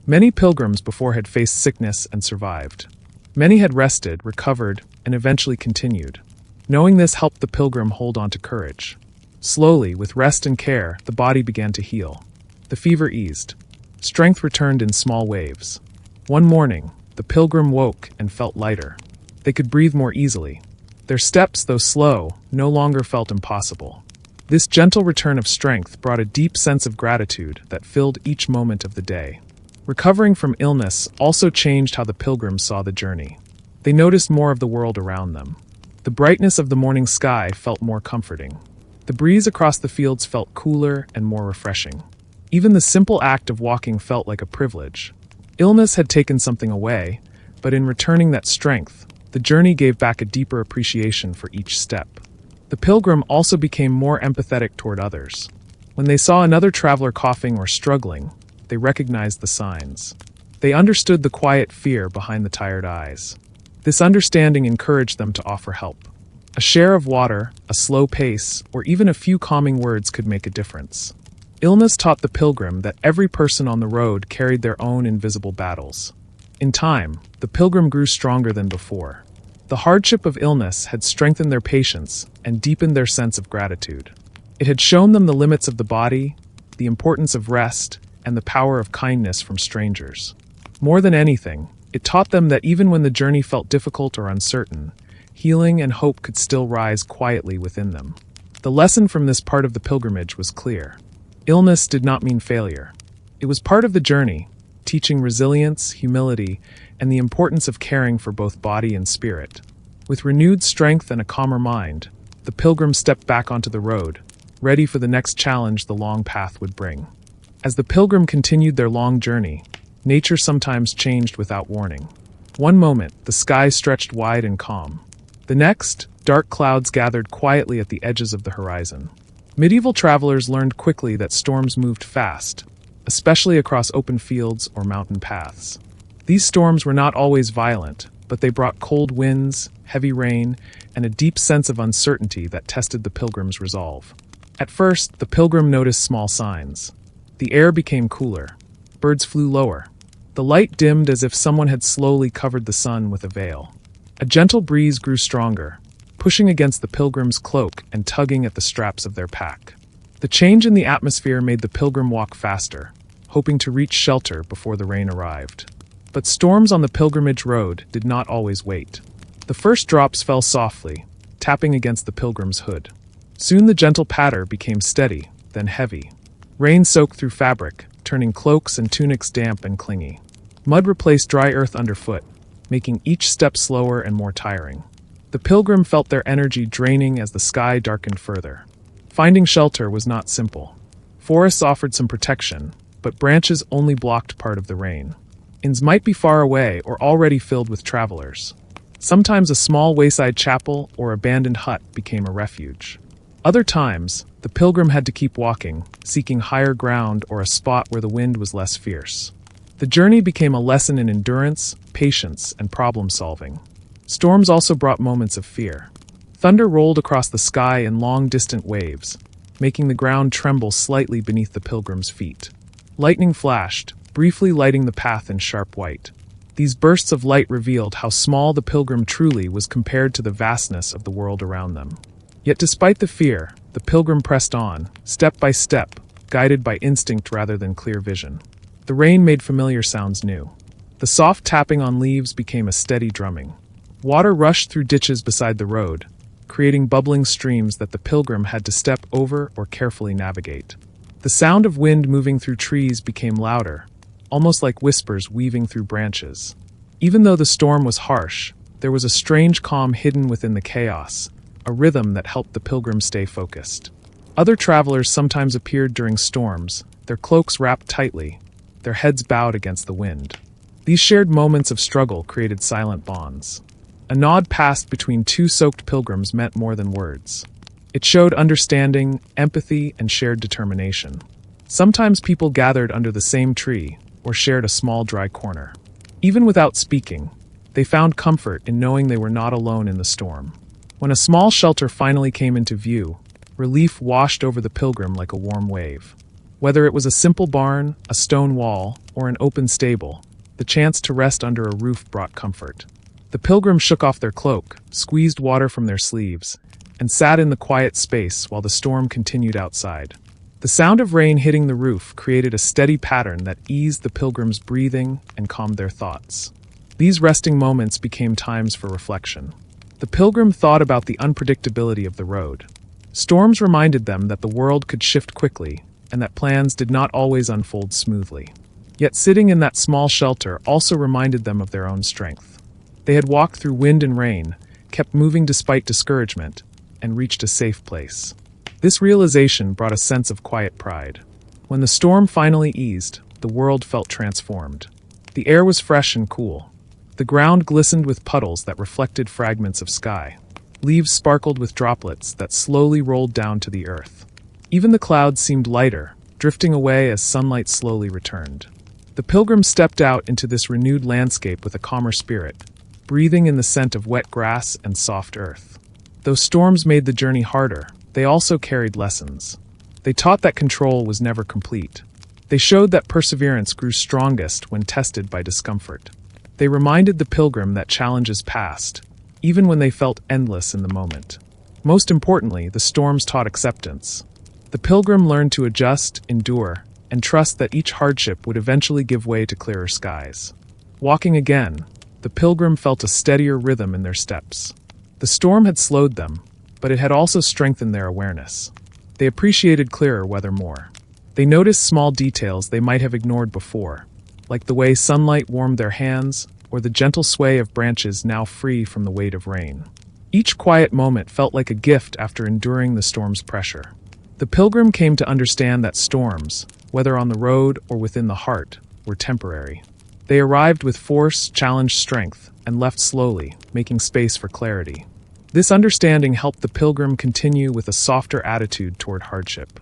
Many pilgrims before had faced sickness and survived. Many had rested, recovered, and eventually continued. Knowing this helped the pilgrim hold on to courage. Slowly, with rest and care, the body began to heal. The fever eased. Strength returned in small waves. One morning, the pilgrim woke and felt lighter. They could breathe more easily. Their steps, though slow, no longer felt impossible. This gentle return of strength brought a deep sense of gratitude that filled each moment of the day. Recovering from illness also changed how the pilgrims saw the journey. They noticed more of the world around them. The brightness of the morning sky felt more comforting. The breeze across the fields felt cooler and more refreshing. Even the simple act of walking felt like a privilege. Illness had taken something away, but in returning that strength, the journey gave back a deeper appreciation for each step. The pilgrim also became more empathetic toward others. When they saw another traveler coughing or struggling, they recognized the signs. They understood the quiet fear behind the tired eyes. This understanding encouraged them to offer help. A share of water, a slow pace, or even a few calming words could make a difference. Illness taught the pilgrim that every person on the road carried their own invisible battles. In time, the pilgrim grew stronger than before. The hardship of illness had strengthened their patience and deepened their sense of gratitude. It had shown them the limits of the body, the importance of rest, and the power of kindness from strangers. More than anything, it taught them that even when the journey felt difficult or uncertain, healing and hope could still rise quietly within them. The lesson from this part of the pilgrimage was clear. Illness did not mean failure. It was part of the journey, teaching resilience, humility, and the importance of caring for both body and spirit. With renewed strength and a calmer mind, the pilgrim stepped back onto the road, ready for the next challenge the long path would bring. As the pilgrim continued their long journey, nature sometimes changed without warning. One moment, the sky stretched wide and calm. The next, dark clouds gathered quietly at the edges of the horizon. Medieval travelers learned quickly that storms moved fast, especially across open fields or mountain paths. These storms were not always violent, but they brought cold winds, heavy rain, and a deep sense of uncertainty that tested the pilgrim's resolve. At first, the pilgrim noticed small signs. The air became cooler. Birds flew lower. The light dimmed as if someone had slowly covered the sun with a veil. A gentle breeze grew stronger, pushing against the pilgrim's cloak and tugging at the straps of their pack. The change in the atmosphere made the pilgrim walk faster, hoping to reach shelter before the rain arrived. But storms on the pilgrimage road did not always wait. The first drops fell softly, tapping against the pilgrim's hood. Soon the gentle patter became steady, then heavy. Rain soaked through fabric, turning cloaks and tunics damp and clingy. Mud replaced dry earth underfoot, making each step slower and more tiring. The pilgrim felt their energy draining as the sky darkened further. Finding shelter was not simple. Forests offered some protection, but branches only blocked part of the rain. Inns might be far away or already filled with travelers. Sometimes a small wayside chapel or abandoned hut became a refuge. Other times, the pilgrim had to keep walking, seeking higher ground or a spot where the wind was less fierce. The journey became a lesson in endurance, patience, and problem-solving. Storms also brought moments of fear. Thunder rolled across the sky in long, distant waves, making the ground tremble slightly beneath the pilgrim's feet. Lightning flashed, briefly lighting the path in sharp white. These bursts of light revealed how small the pilgrim truly was compared to the vastness of the world around them. Yet despite the fear, the pilgrim pressed on, step by step, guided by instinct rather than clear vision. The rain made familiar sounds new. The soft tapping on leaves became a steady drumming. Water rushed through ditches beside the road, creating bubbling streams that the pilgrim had to step over or carefully navigate. The sound of wind moving through trees became louder, almost like whispers weaving through branches. Even though the storm was harsh, there was a strange calm hidden within the chaos, a rhythm that helped the pilgrim stay focused. Other travelers sometimes appeared during storms, their cloaks wrapped tightly, their heads bowed against the wind. These shared moments of struggle created silent bonds. A nod passed between two soaked pilgrims meant more than words. It showed understanding, empathy, and shared determination. Sometimes people gathered under the same tree or shared a small dry corner. Even without speaking, they found comfort in knowing they were not alone in the storm. When a small shelter finally came into view, relief washed over the pilgrim like a warm wave. Whether it was a simple barn, a stone wall, or an open stable, the chance to rest under a roof brought comfort. The pilgrims shook off their cloak, squeezed water from their sleeves, and sat in the quiet space while the storm continued outside. The sound of rain hitting the roof created a steady pattern that eased the pilgrims' breathing and calmed their thoughts. These resting moments became times for reflection. The pilgrim thought about the unpredictability of the road. Storms reminded them that the world could shift quickly, and that plans did not always unfold smoothly. Yet sitting in that small shelter also reminded them of their own strength. They had walked through wind and rain, kept moving despite discouragement, and reached a safe place. This realization brought a sense of quiet pride. When the storm finally eased, the world felt transformed. The air was fresh and cool. The ground glistened with puddles that reflected fragments of sky. Leaves sparkled with droplets that slowly rolled down to the earth. Even the clouds seemed lighter, drifting away as sunlight slowly returned. The pilgrim stepped out into this renewed landscape with a calmer spirit, breathing in the scent of wet grass and soft earth. Though storms made the journey harder, they also carried lessons. They taught that control was never complete. They showed that perseverance grew strongest when tested by discomfort. They reminded the pilgrim that challenges passed, even when they felt endless in the moment. Most importantly, the storms taught acceptance. The pilgrim learned to adjust, endure, and trust that each hardship would eventually give way to clearer skies. Walking again, the pilgrim felt a steadier rhythm in their steps. The storm had slowed them, but it had also strengthened their awareness. They appreciated clearer weather more. They noticed small details they might have ignored before, like the way sunlight warmed their hands or the gentle sway of branches now free from the weight of rain. Each quiet moment felt like a gift after enduring the storm's pressure. The pilgrim came to understand that storms, whether on the road or within the heart, were temporary. They arrived with force, challenged strength, and left slowly, making space for clarity. This understanding helped the pilgrim continue with a softer attitude toward hardship.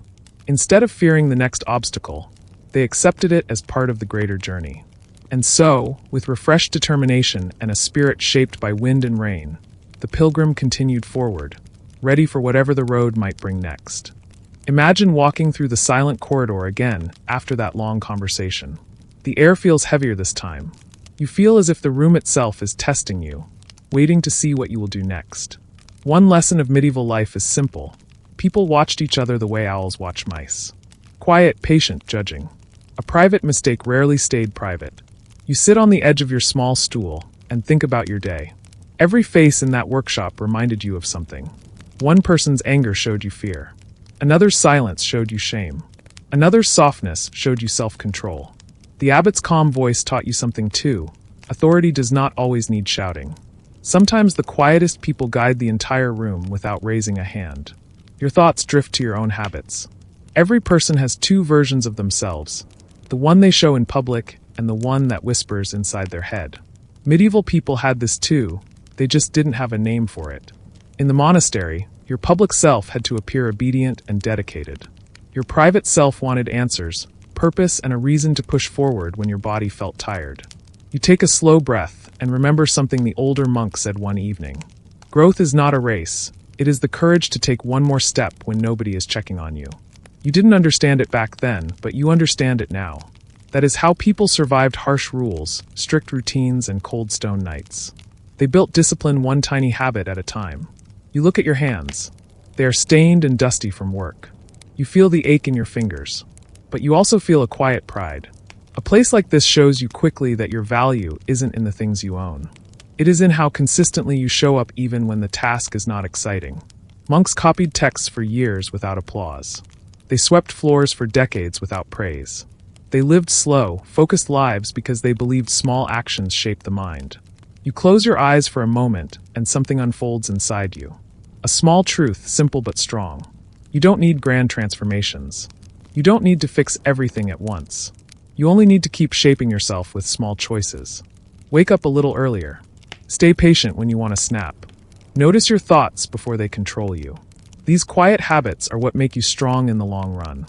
Instead of fearing the next obstacle, they accepted it as part of the greater journey. And so, with refreshed determination and a spirit shaped by wind and rain, the pilgrim continued forward, ready for whatever the road might bring next. Imagine walking through the silent corridor again after that long conversation. The air feels heavier this time. You feel as if the room itself is testing you, waiting to see what you will do next. One lesson of medieval life is simple. People watched each other the way owls watch mice. Quiet, patient, judging. A private mistake rarely stayed private. You sit on the edge of your small stool and think about your day. Every face in that workshop reminded you of something. One person's anger showed you fear. Another's silence showed you shame. Another's softness showed you self-control. The abbot's calm voice taught you something too. Authority does not always need shouting. Sometimes the quietest people guide the entire room without raising a hand. Your thoughts drift to your own habits. Every person has two versions of themselves, the one they show in public and the one that whispers inside their head. Medieval people had this too, they just didn't have a name for it. In the monastery, your public self had to appear obedient and dedicated. Your private self wanted answers, purpose, and a reason to push forward when your body felt tired. You take a slow breath and remember something the older monk said one evening. Growth is not a race. It is the courage to take one more step when nobody is checking on you. You didn't understand it back then, but you understand it now. That is how people survived harsh rules, strict routines, and cold stone nights. They built discipline one tiny habit at a time. You look at your hands. They are stained and dusty from work. You feel the ache in your fingers. But you also feel a quiet pride. A place like this shows you quickly that your value isn't in the things you own. It is in how consistently you show up even when the task is not exciting. Monks copied texts for years without applause. They swept floors for decades without praise. They lived slow, focused lives because they believed small actions shape the mind. You close your eyes for a moment, and something unfolds inside you. A small truth, simple but strong. You don't need grand transformations. You don't need to fix everything at once. You only need to keep shaping yourself with small choices. Wake up a little earlier. Stay patient when you want to snap. Notice your thoughts before they control you. These quiet habits are what make you strong in the long run.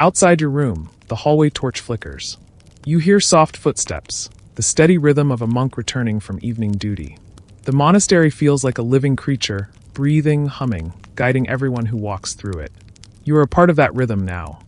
Outside your room, the hallway torch flickers. You hear soft footsteps, the steady rhythm of a monk returning from evening duty. The monastery feels like a living creature, breathing, humming, guiding everyone who walks through it. You are a part of that rhythm now.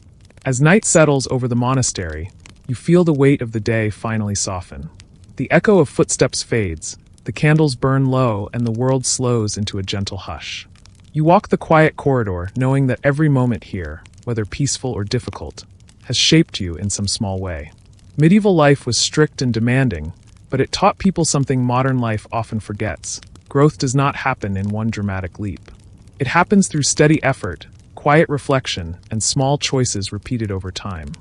As night settles over the monastery, you feel the weight of the day finally soften. The echo of footsteps fades, the candles burn low, and the world slows into a gentle hush. You walk the quiet corridor, knowing that every moment here, whether peaceful or difficult, has shaped you in some small way. Medieval life was strict and demanding, but it taught people something modern life often forgets. Growth does not happen in one dramatic leap. It happens through steady effort, quiet reflection, and small choices repeated over time.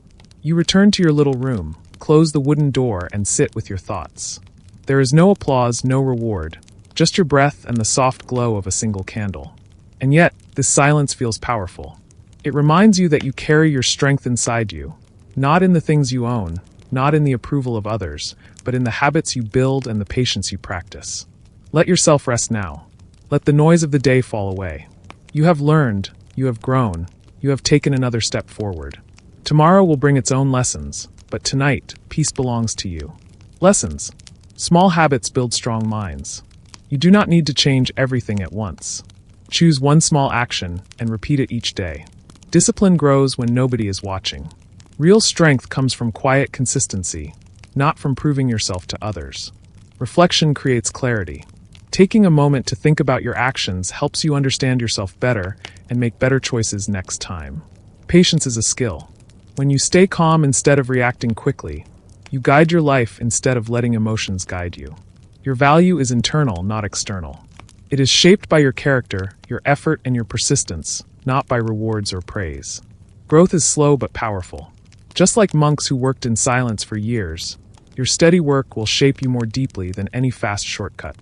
You return to your little room, close the wooden door, and sit with your thoughts. There is no applause, no reward, just your breath and the soft glow of a single candle. And yet, this silence feels powerful. It reminds you that you carry your strength inside you, not in the things you own, not in the approval of others, but in the habits you build and the patience you practice. Let yourself rest now. Let the noise of the day fall away. You have learned, you have grown, you have taken another step forward. Tomorrow will bring its own lessons, but tonight, peace belongs to you. Lessons. Small habits build strong minds. You do not need to change everything at once. Choose one small action and repeat it each day. Discipline grows when nobody is watching. Real strength comes from quiet consistency, not from proving yourself to others. Reflection creates clarity. Taking a moment to think about your actions helps you understand yourself better and make better choices next time. Patience is a skill. When you stay calm instead of reacting quickly, you guide your life instead of letting emotions guide you. Your value is internal, not external. It is shaped by your character, your effort, and your persistence, not by rewards or praise. Growth is slow but powerful. Just like monks who worked in silence for years, your steady work will shape you more deeply than any fast shortcut.